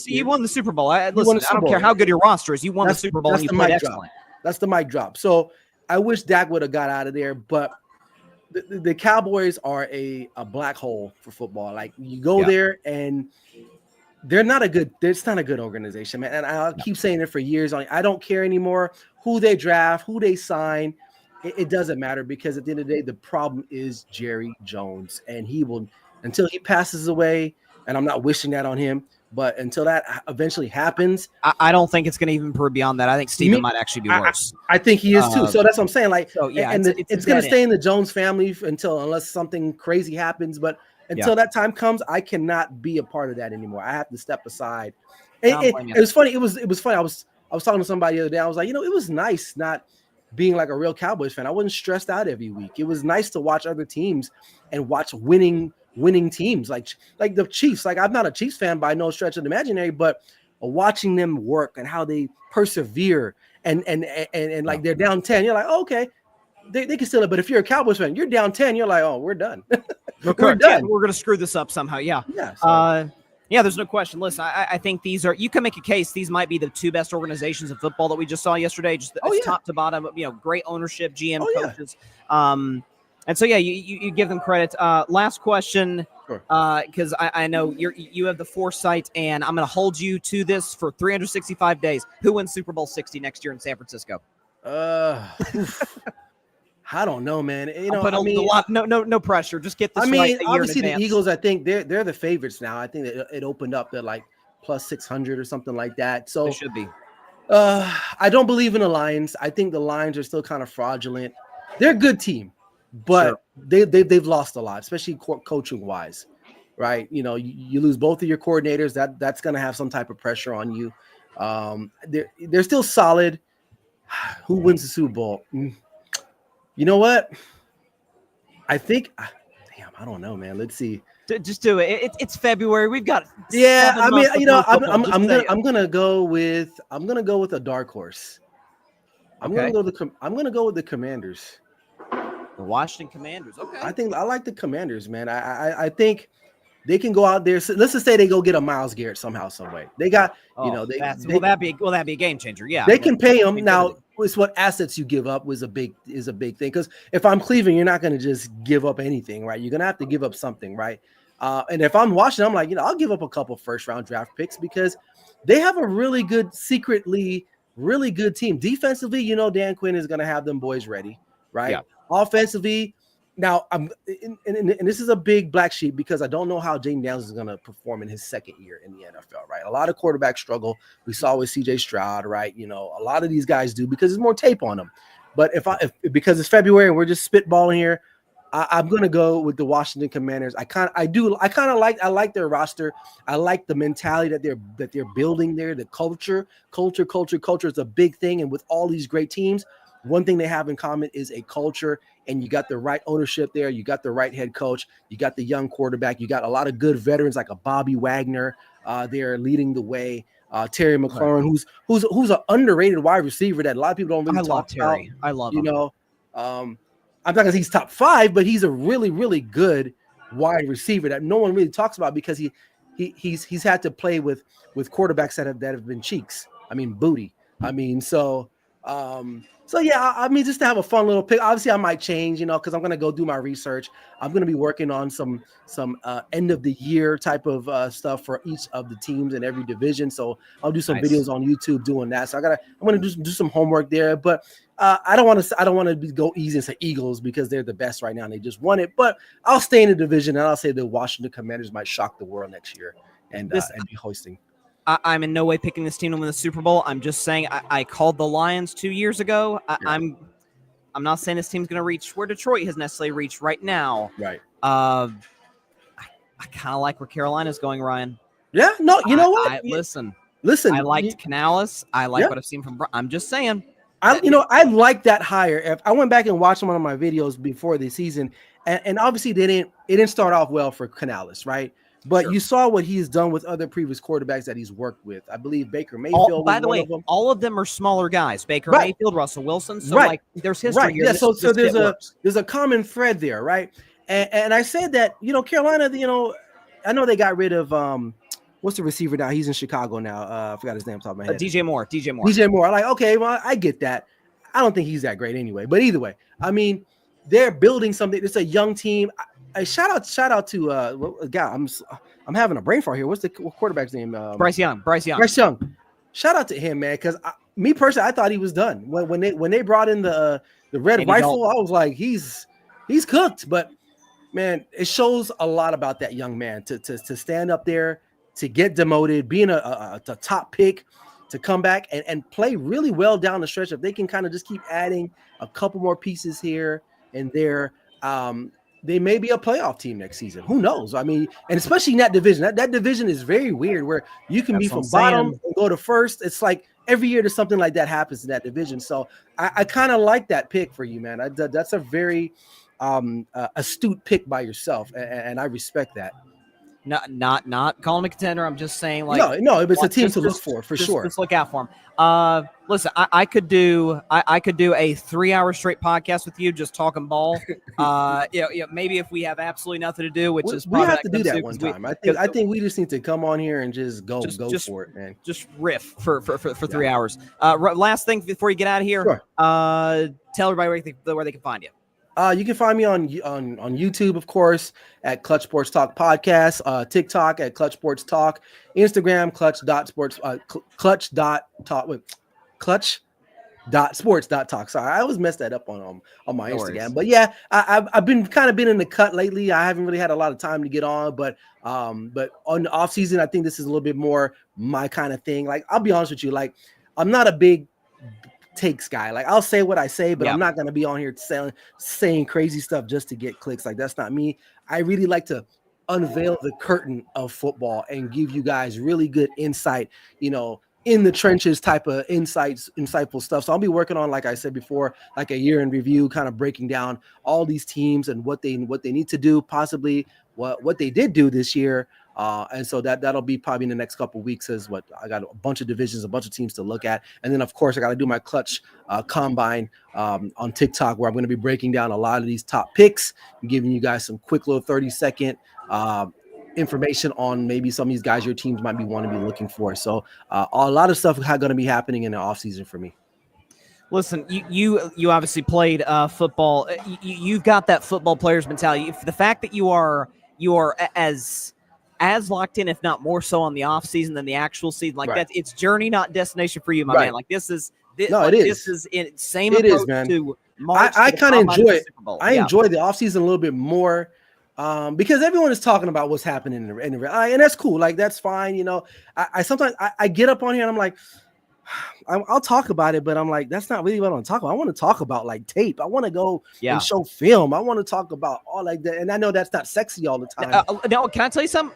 You won the Super Bowl. I don't care how good your roster is. You won the Super Bowl and you played excellent. That's the mic drop. So I wish Dak would have got out of there, but the Cowboys are a black hole for football. Like you go there and it's not a good organization, man. And I'll keep saying it for years. I don't care anymore who they draft, who they sign. It doesn't matter because at the end of the day, the problem is Jerry Jones, and he will until he passes away. And I'm not wishing that on him, but until that eventually happens, I don't think it's going to even improve beyond that. I think Steven might actually be worse. I think he is too. So that's what I'm saying. Like, it's going to stay in the Jones family unless something crazy happens. But until that time comes, I cannot be a part of that anymore. I have to step aside. It was funny. It was funny. I was talking to somebody the other day. I was like, it was nice not being like a real Cowboys fan. I wasn't stressed out every week. It was nice to watch other teams and watch winning teams like the Chiefs. Like I'm not a Chiefs fan by no stretch of the imaginary, but watching them work and how they persevere and like they're down 10, you're like, oh, okay, they can still. But if you're a Cowboys fan, you're down 10, you're like, oh, we're done. We're done. We're gonna screw this up somehow. Yeah. Yeah. There's no question. Listen, I think you can make a case. These might be the two best organizations of football that we just saw yesterday. Just top to bottom, great ownership, GM, coaches. And so, you give them credit. Last question, because I know you have the foresight, and I'm going to hold you to this for 365 days. Who wins Super Bowl 60 next year in San Francisco? I don't know, man. No pressure. Just get this right. Obviously the Eagles, I think they're the favorites now. I think that it opened up at like plus 600 or something like that. So they should be. I don't believe in the Lions. I think the Lions are still kind of fraudulent. They're a good team, but they've lost a lot, especially coaching wise, right? You lose both of your coordinators. That's going to have some type of pressure on you. They're still solid. Who wins the Super Bowl? You know what? I think. Damn, I don't know, man. Let's see. Just do it. It's February. We've got. Yeah, I mean, I'm gonna go with a dark horse. I'm gonna go with the Commanders. The Washington Commanders. Okay. I like the Commanders, man. I think they can go out there. So let's just say they go get a Myles Garrett somehow, some way. They got, will that be a game changer? Yeah. They can pay him now. It's what assets you give up is a big thing. Because if I'm Cleveland, you're not going to just give up anything, right? You're going to have to give up something, right? And if I'm Washington, I'm like, I'll give up a couple first round draft picks because they have a really good secretly really good team. Defensively, you know, Dan Quinn is going to have them boys ready, right? Yeah. Offensively, now and this is a big black sheep because I don't know how Jaden Daniels is going to perform in his second year in the NFL, right? A lot of quarterbacks struggle. We saw with CJ Stroud, right? You know, a lot of these guys do because there's more tape on them. But if because it's February and we're just spitballing here, I'm gonna go with the Washington Commanders. I like their roster. I like the mentality that they're building there. The culture is a big thing. And with all these great teams, one thing they have in common is a culture. And you got the right ownership there. You got the right head coach. You got the young quarterback. You got a lot of good veterans like a Bobby Wagner. They're leading the way. Terry McLaurin, who's an underrated wide receiver that a lot of people don't really talk about. I love you him. know. I'm not gonna say he's top 5, but he's a really, really good wide receiver that no one really talks about because he's had to play with quarterbacks that have been cheeks. I mean, booty. I mean, so yeah. I mean, just to have a fun little pick. Obviously, I might change, you know, because I'm gonna go do my research. I'm gonna be working on some end of the year type of stuff for each of the teams in every division. So I'll do some videos on YouTube doing that. So I'm gonna do some homework there, but. I don't want to go easy and say Eagles because they're the best right now and they just won it. But I'll stay in the division and I'll say the Washington Commanders might shock the world next year and be hosting. I'm in no way picking this team to win the Super Bowl. I'm just saying I called the Lions 2 years ago. I'm not saying this team's going to reach where Detroit has necessarily reached right now. Right. I kind of like where Carolina's going, Ryan. Yeah. No. You know what? Listen. I liked Canales. I like what I've seen from. I'm just saying. I like that hire. If I went back and watched one of my videos before the season, and obviously it didn't start off well for Canales, right? But you saw what he's done with other previous quarterbacks that he's worked with. I believe Baker Mayfield. By the way, all of them are smaller guys. Baker Mayfield, Russell Wilson. So like, there's history here. Yeah. So there's a common thread there, right? And I said that Carolina, I know they got rid of what's the receiver now? He's in Chicago now. I forgot his name off the top of my head. DJ Moore. I'm like, okay, well, I get that. I don't think he's that great anyway. But either way, I mean, they're building something. It's a young team. Shout out to a guy. I'm having a brain fart here. What's the quarterback's name? Bryce Young. Shout out to him, man. Because me personally, I thought he was done when they brought in the red rifle. I was like, he's cooked. But man, it shows a lot about that young man to stand up there, to get demoted, being a top pick, to come back and play really well down the stretch. If they can kind of just keep adding a couple more pieces here and there, they may be a playoff team next season. Who knows? I mean, and especially in that division. That division is very weird where you can be from bottom and go to first. It's like every year there's something like that happens in that division. So I kind of like that pick for you, man. That's a very astute pick by yourself, and I respect that. Not calling a contender. I'm just saying, like, no, it's a team to look for sure. Just look out for them. Listen, I could do a 3-hour straight podcast with you just talking ball. Maybe if we have absolutely nothing to do, which is we have to do that one time. I think we just need to come on here and just go for it, man. Just riff for 3 hours. Last thing before you get out of here, sure. Tell everybody where they can find you. You can find me on YouTube, of course, at Clutch Sports Talk Podcast, TikTok at Clutch Sports Talk, Instagram, clutch.sports.talk. Sorry, I always mess that up on my Instagram. But yeah, I've been in the cut lately. I haven't really had a lot of time to get on, but on the off season, I think this is a little bit more my kind of thing. Like, I'll be honest with you, like, I'm not a big takes guy. Like, I'll say what I say, but I'm not going to be on here saying crazy stuff just to get clicks. Like, that's not me. I really like to unveil the curtain of football and give you guys really good insight, in the trenches type of insightful stuff. So I'll be working on, like I said before, like a year in review, kind of breaking down all these teams and what they need to do, possibly what they did do this year. And so that'll be probably in the next couple of weeks. Is what I got, a bunch of divisions, a bunch of teams to look at. And then, of course, I got to do my Clutch Combine on TikTok, where I'm going to be breaking down a lot of these top picks and giving you guys some quick little 30-second information on maybe some of these guys your teams might be wanting to be looking for. So a lot of stuff going to be happening in the offseason for me. Listen, you obviously played football. You've got that football player's mentality. The fact that you are as as locked in, if not more so, on the off season than the actual season. Like Right. it's journey, not destination for you, my Right. man. Like this is No, like, it this is. is same It approach is, man. to March. I to the kind of combine to enjoy the it. Super Bowl. I enjoy the offseason a little bit more because everyone is talking about what's happening and that's cool. Like, that's fine. I sometimes I get up on here and I'm like, I'll talk about it, but I'm like, that's not really what I want to talk about. I want to talk about like tape. I want to go and show film. I want to talk about all like that. And I know that's not sexy all the time. No, can I tell you something?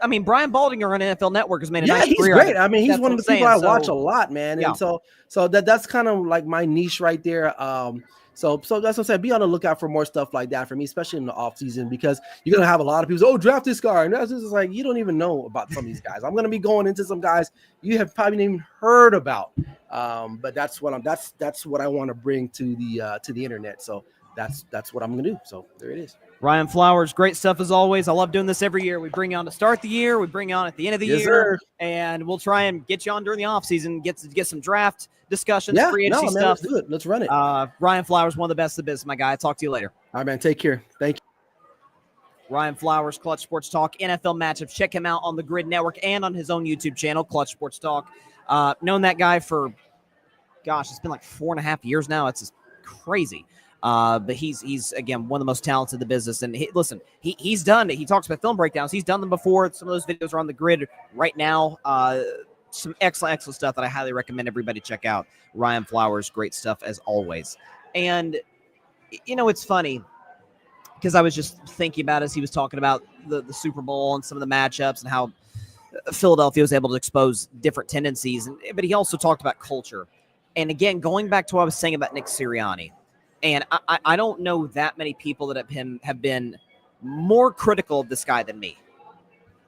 I mean, Brian Baldinger on NFL Network has made a nice he's career. Great. I mean, he's one of the people I watch a lot, man. Yeah. And so that's kind of like my niche right there. So that's what I'm saying. Be on the lookout for more stuff like that for me, especially in the off season, because you're gonna have a lot of people say, "Oh, draft this guy," and that's just like, you don't even know about some of these guys. I'm gonna be going into some guys you have probably not even heard about. But that's what I want to bring to the internet. So that's what I'm gonna do. So there it is. Ryan Flowers, great stuff as always. I love doing this every year. We bring you on to start the year, we bring you on at the end of the year, sir. And we'll try and get you on during the offseason, get some draft discussions, free agency stuff. Let's do it. Let's run it. Ryan Flowers, one of the best of the business, my guy. I'll talk to you later. All right, man. Take care. Thank you. Ryan Flowers, Clutch Sports Talk, NFL matchups. Check him out on the Grid Network and on his own YouTube channel, Clutch Sports Talk. Known that guy for, it's been like 4.5 years now. It's just crazy. But he's again one of the most talented in the business. And he's done it. He talks about film breakdowns. He's done them before. Some of those videos are on the Grid right now. Some excellent stuff that I highly recommend everybody check out. Ryan Flowers, great stuff as always. And it's funny because I was just thinking about as he was talking about the Super Bowl and some of the matchups and how Philadelphia was able to expose different tendencies. But he also talked about culture. And again, going back to what I was saying about Nick Sirianni. And I don't know that many people that have been more critical of this guy than me.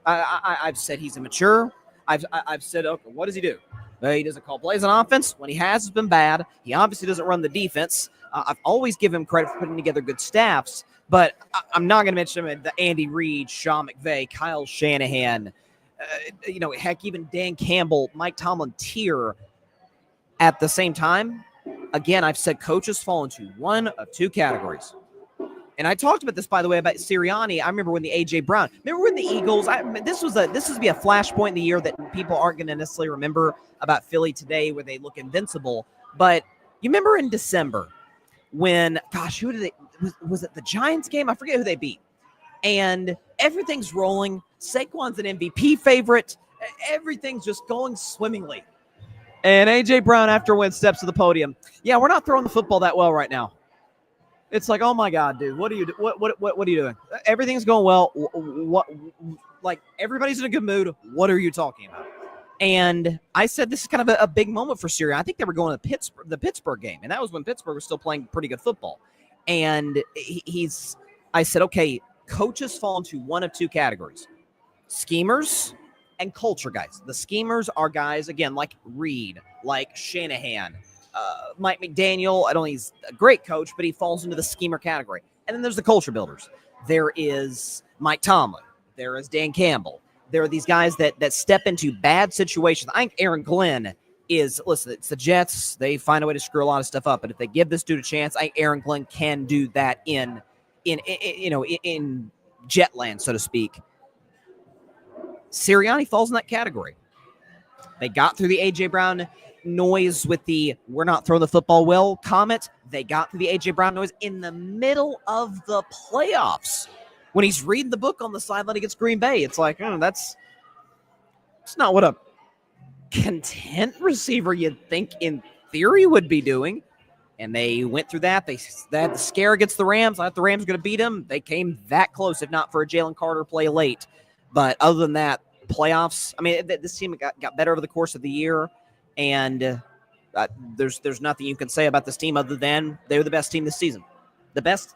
I've said he's immature. I've said, okay, what does he do? He doesn't call plays on offense. When he has, it's been bad. He obviously doesn't run the defense. I've always given him credit for putting together good staffs, but I'm not going to mention him the Andy Reid, Sean McVay, Kyle Shanahan, heck, even Dan Campbell, Mike Tomlin tier. At the same time, again, I've said coaches fall into one of two categories. And I talked about this, by the way, about Sirianni. I remember when the A.J. Brown. Remember when the Eagles, this would be a flashpoint in the year that people aren't going to necessarily remember about Philly today where they look invincible. But you remember in December when, who did was it the Giants game? I forget who they beat. And everything's rolling. Saquon's an MVP favorite. Everything's just going swimmingly. And A.J. Brown, after a win, steps to the podium. Yeah, we're not throwing the football that well right now. It's like, oh my God, dude, what are you doing? Everything's going well. What? Like, everybody's in a good mood. What are you talking about? And I said this is kind of a big moment for Sirianni. I think they were going to the Pittsburgh game, and that was when Pittsburgh was still playing pretty good football. And I said, okay, coaches fall into one of two categories: schemers and culture guys. The schemers are guys, again, like Reid, like Shanahan, Mike McDaniel. I don't think he's a great coach, but he falls into the schemer category. And then there's the culture builders. There is Mike Tomlin. There is Dan Campbell. There are these guys that step into bad situations. I think Aaron Glenn is, listen, it's the Jets. They find a way to screw a lot of stuff up. But if they give this dude a chance, I think Aaron Glenn can do that in Jetland, so to speak. Sirianni falls in that category. They got through the A.J. Brown noise with the "we're not throwing the football well" comment. They got through the A.J. Brown noise in the middle of the playoffs when he's reading the book on the sideline against Green Bay. It's like, that's not what a content receiver you'd think in theory would be doing. And they went through that. They had the scare against the Rams. I thought the Rams were going to beat them. They came that close, if not for a Jalen Carter play late. But other than that, playoffs, I mean, this team got better over the course of the year. And there's nothing you can say about this team other than they were the best team this season. The best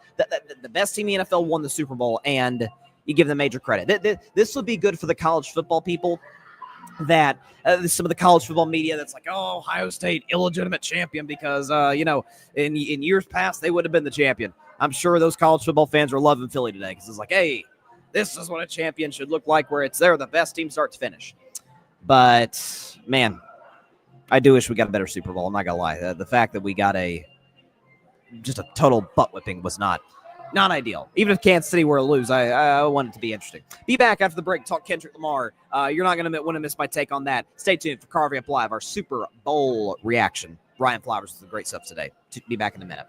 team in the NFL won the Super Bowl, and you give them major credit. This would be good for the college football people that some of the college football media that's like, oh, Ohio State, illegitimate champion because, in years past, they would have been the champion. I'm sure those college football fans are loving Philly today because it's like, hey, this is what a champion should look like, where they're the best team start to finish. But, man, I do wish we got a better Super Bowl. I'm not going to lie. The fact that we got just a total butt whipping was not Not ideal. Even if Kansas City were to lose, I want it to be interesting. Be back after the break. Talk Kendrick Lamar. You're not going to want to miss my take on that. Stay tuned for Carvey Up Live, our Super Bowl reaction. Ryan Flowers with the great stuff today. Be back in a minute.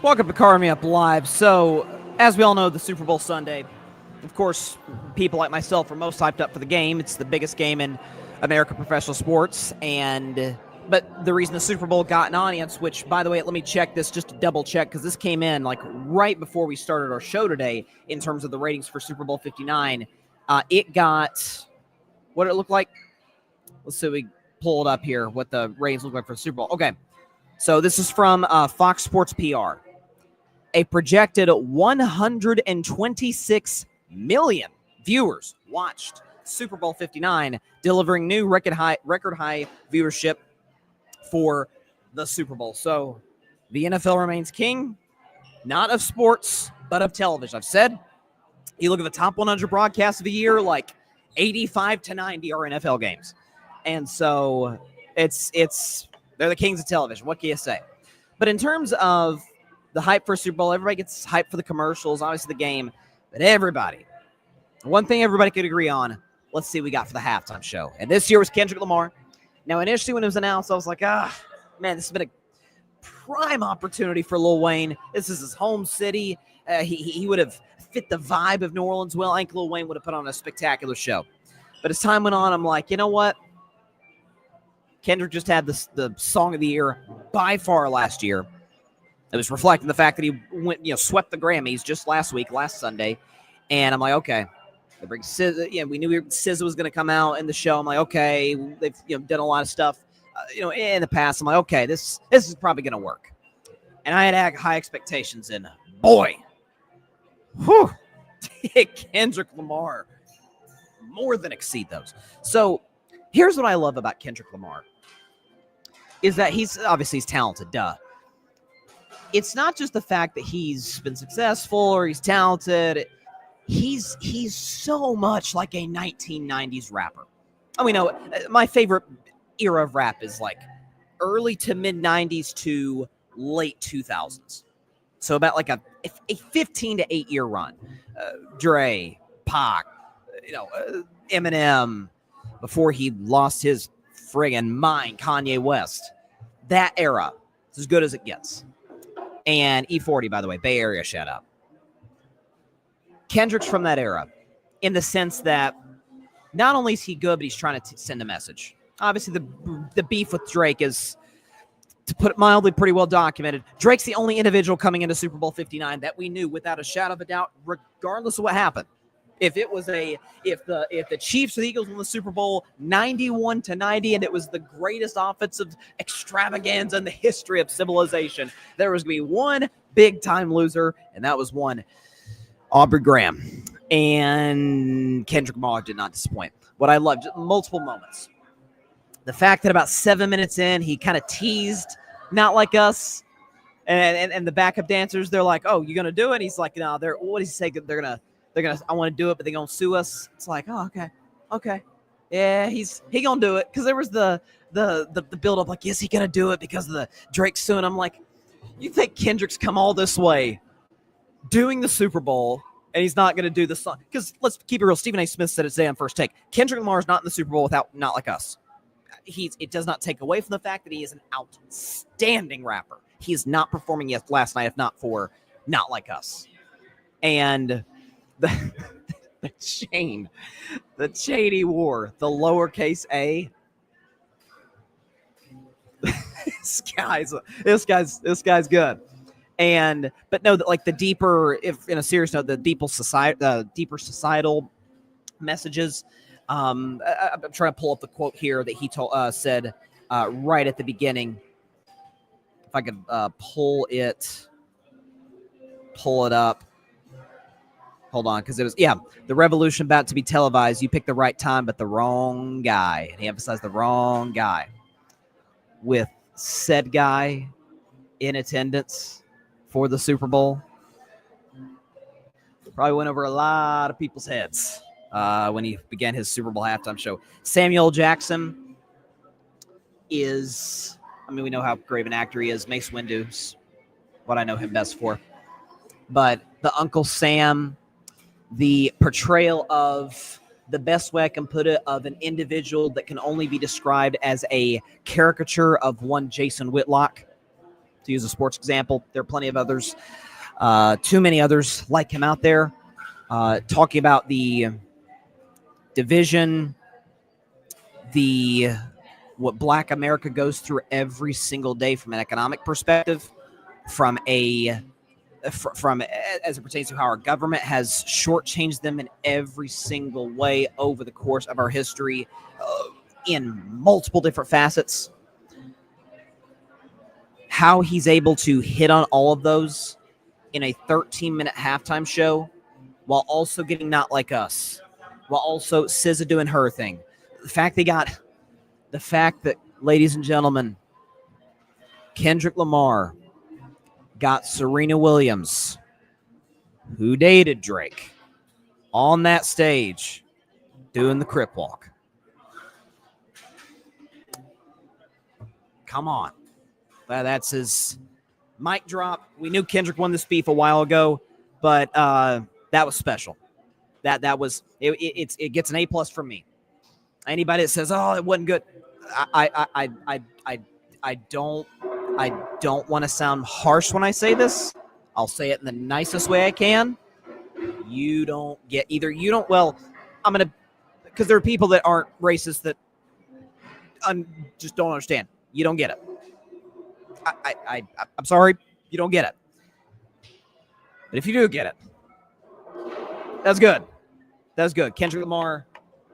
Welcome to Car Me Up Live. So, as we all know, the Super Bowl Sunday, of course, people like myself are most hyped up for the game. It's the biggest game in American professional sports, but the reason the Super Bowl got an audience, which, by the way, let me check this just to double check, because this came in like right before we started our show today in terms of the ratings for Super Bowl 59. It got, what did it look like? Let's see, we pull it up here, what the ratings look like for the Super Bowl. Okay, so this is from Fox Sports PR. A projected 126 million viewers watched Super Bowl 59, delivering new record high viewership for the Super Bowl. So the NFL remains king, not of sports, but of television. I've said, you look at the top 100 broadcasts of the year, like 85 to 90 are NFL games. And so they're the kings of television. What can you say? But in terms of the hype for Super Bowl, everybody gets hyped for the commercials, obviously the game, but one thing everybody could agree on, let's see what we got for the halftime show. And this year was Kendrick Lamar. Now, initially when it was announced, I was like, man, this has been a prime opportunity for Lil Wayne. This is his home city. He would have fit the vibe of New Orleans well. I think Lil Wayne would have put on a spectacular show. But as time went on, I'm like, you know what? Kendrick just had the song of the year by far last year. It was reflecting the fact that he swept the Grammys just last Sunday. And I'm like, okay. They bring SZA, we knew SZA was going to come out in the show. I'm like, okay, they've done a lot of stuff, in the past. I'm like, okay, this is probably going to work. And I had high expectations, and boy, Kendrick Lamar more than exceed those. So here's what I love about Kendrick Lamar is that he's talented, duh. It's not just the fact that he's been successful or he's talented. He's so much like a 1990s rapper. I mean, my favorite era of rap is like early to mid 90s to late 2000s. So about like a 15 to 8 year run. Dre, Pac, Eminem, before he lost his friggin' mind, Kanye West. That era is as good as it gets. And E40, by the way, Bay Area shout out. Kendrick's from that era in the sense that not only is he good, but he's trying to send a message. Obviously, the beef with Drake is, to put it mildly, pretty well documented. Drake's the only individual coming into Super Bowl 59 that we knew without a shadow of a doubt, regardless of what happened. If the Chiefs or the Eagles won the Super Bowl 91-90, and it was the greatest offensive extravaganza in the history of civilization, there was going to be one big time loser, and that was one Aubrey Graham. And Kendrick Lamar did not disappoint. What I loved, multiple moments. The fact that about 7 minutes in, he kind of teased, not like us, and the backup dancers, they're like, "Oh, you gonna do it?" And he's like, "No." What does he say? They're gonna. I want to do it, but they're gonna sue us. It's like, oh, okay, yeah, he gonna do it, because there was the build up, like, is he gonna do it because of the Drake suing? I'm like, you think Kendrick's come all this way, doing the Super Bowl, and he's not gonna do the song? Because let's keep it real. Stephen A. Smith said it today on First Take. Kendrick Lamar is not in the Super Bowl without Not Like Us. it does not take away from the fact that he is an outstanding rapper. He is not performing yet last night, if not for Not Like Us. And the chain he wore, the lowercase a. This guy's good. But no, like the deeper, if in a serious note, the deeper societal messages. I'm trying to pull up the quote here that he said right at the beginning. If I could pull it up. Hold on, because it was the revolution about to be televised. You picked the right time, but the wrong guy. And he emphasized the wrong guy. With said guy in attendance for the Super Bowl, probably went over a lot of people's heads when he began his Super Bowl halftime show. Samuel Jackson is, we know how great of an actor he is. Mace Windu's what I know him best for. But the Uncle Sam, the portrayal of, the best way I can put it, of an individual that can only be described as a caricature of one Jason Whitlock, to use a sports example. There are plenty of others, too many others like him out there, talking about the division, what Black America goes through every single day from an economic perspective, from as it pertains to how our government has shortchanged them in every single way over the course of our history, in multiple different facets. How he's able to hit on all of those in a 13-minute halftime show, while also getting Not Like Us, while also SZA doing her thing. The fact that, ladies and gentlemen, Kendrick Lamar got Serena Williams, who dated Drake, on that stage doing the Crip Walk. Come on. That's his mic drop. We knew Kendrick won this beef a while ago, but that was special. That was it gets an A+ from me. Anybody that says, "Oh, it wasn't good," I don't want to sound harsh when I say this. I'll say it in the nicest way I can. You don't get either. You don't. Well, because there are people that aren't racist that just don't understand. You don't get it. I'm sorry, you don't get it. But if you do get it, that's good. That's good. Kendrick Lamar,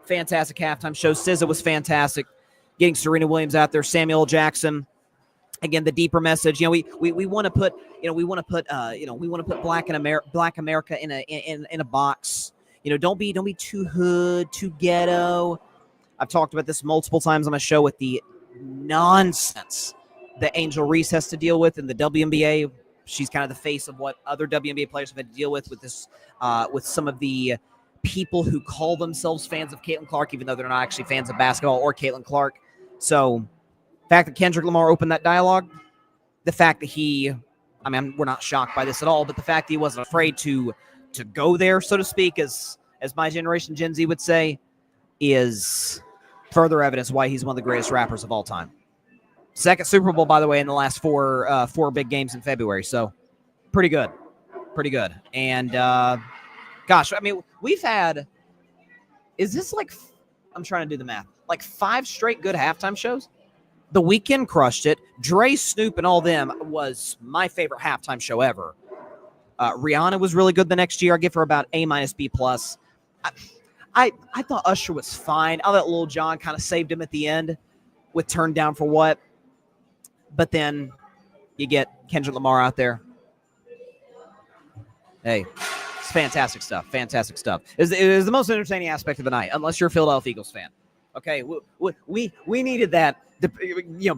fantastic halftime show. SZA was fantastic. Getting Serena Williams out there. Samuel Jackson. Again, the deeper message. We want to put Black America in a box. Don't be too hood, too ghetto. I've talked about this multiple times on my show with the nonsense that Angel Reese has to deal with in the WNBA. She's kind of the face of what other WNBA players have had to deal with this, with some of the people who call themselves fans of Caitlin Clark, even though they're not actually fans of basketball or Caitlin Clark. So the fact that Kendrick Lamar opened that dialogue, the fact that we're not shocked by this at all, but the fact that he wasn't afraid to go there, so to speak, as my generation, Gen Z, would say, is further evidence why he's one of the greatest rappers of all time. Second Super Bowl, by the way, in the last four big games in February. So pretty good. And gosh, we've had, is this like, I'm trying to do the math, like 5 straight good halftime shows? The Weeknd crushed it. Dre, Snoop, and all them was my favorite halftime show ever. Rihanna was really good the next year. I give her about A-, B+. I thought Usher was fine. I thought Lil Jon kind of saved him at the end with Turn Down for What. But then you get Kendrick Lamar out there. Hey, it's fantastic stuff. Fantastic stuff. It was the most entertaining aspect of the night, unless you're a Philadelphia Eagles fan. Okay, we needed that.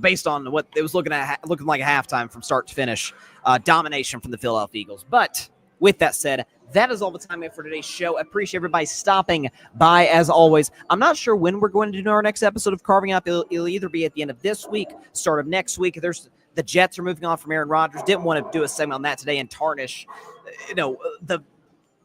Based on what it was looking like a halftime from start to finish, domination from the Philadelphia Eagles. But with that said, that is all the time we have for today's show. I appreciate everybody stopping by, as always. I'm not sure when we're going to do our next episode of Carving Up. It'll either be at the end of this week, start of next week. The Jets are moving on from Aaron Rodgers. Didn't want to do a segment on that today and tarnish, the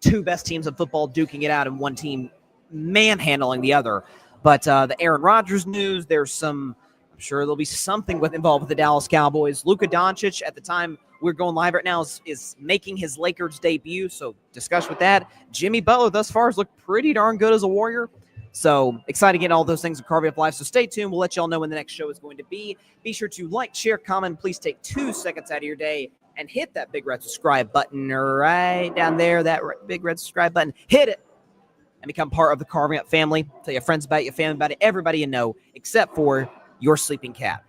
2 best teams of football duking it out and one team manhandling the other. But the Aaron Rodgers news, there's some, I'm sure there'll be something involved with the Dallas Cowboys. Luka Doncic, at the time we're going live right now, is making his Lakers debut, so discuss with that. Jimmy Butler thus far has looked pretty darn good as a Warrior. So excited to get all those things in Carving Up Live. So stay tuned. We'll let y'all know when the next show is going to be. Be sure to like, share, comment. Please take 2 seconds out of your day and hit that big red subscribe button right down there, that big red subscribe button. Hit it and become part of the Carving Up family. Tell your friends about it, your family about it, everybody you know, except for your sleeping cat.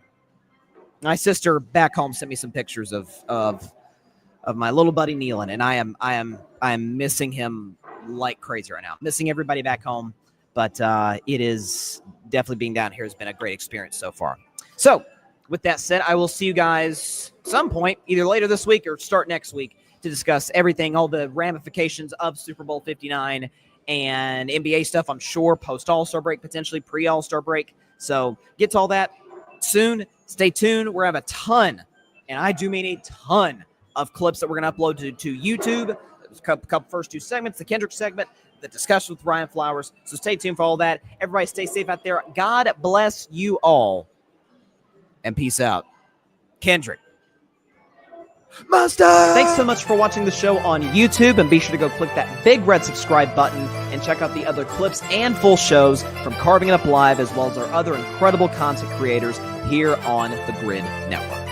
My sister back home sent me some pictures of my little buddy Nealon, and I am missing him like crazy right now. Missing everybody back home, but it is definitely being down here has been a great experience so far. So, with that said, I will see you guys some point, either later this week or start next week, to discuss everything, all the ramifications of Super Bowl 59 and NBA stuff, I'm sure, post-All-Star break, potentially pre-All-Star break. So get to all that soon. Stay tuned. We're going to have a ton, and I do mean a ton, of clips that we're going to upload to YouTube. Couple first 2 segments, the Kendrick segment, the discussion with Ryan Flowers. So stay tuned for all that. Everybody stay safe out there. God bless you all. And peace out. Kendrick. Master! Thanks so much for watching the show on YouTube, and be sure to go click that big red subscribe button and check out the other clips and full shows from Carving It Up Live, as well as our other incredible content creators here on the Grid Network.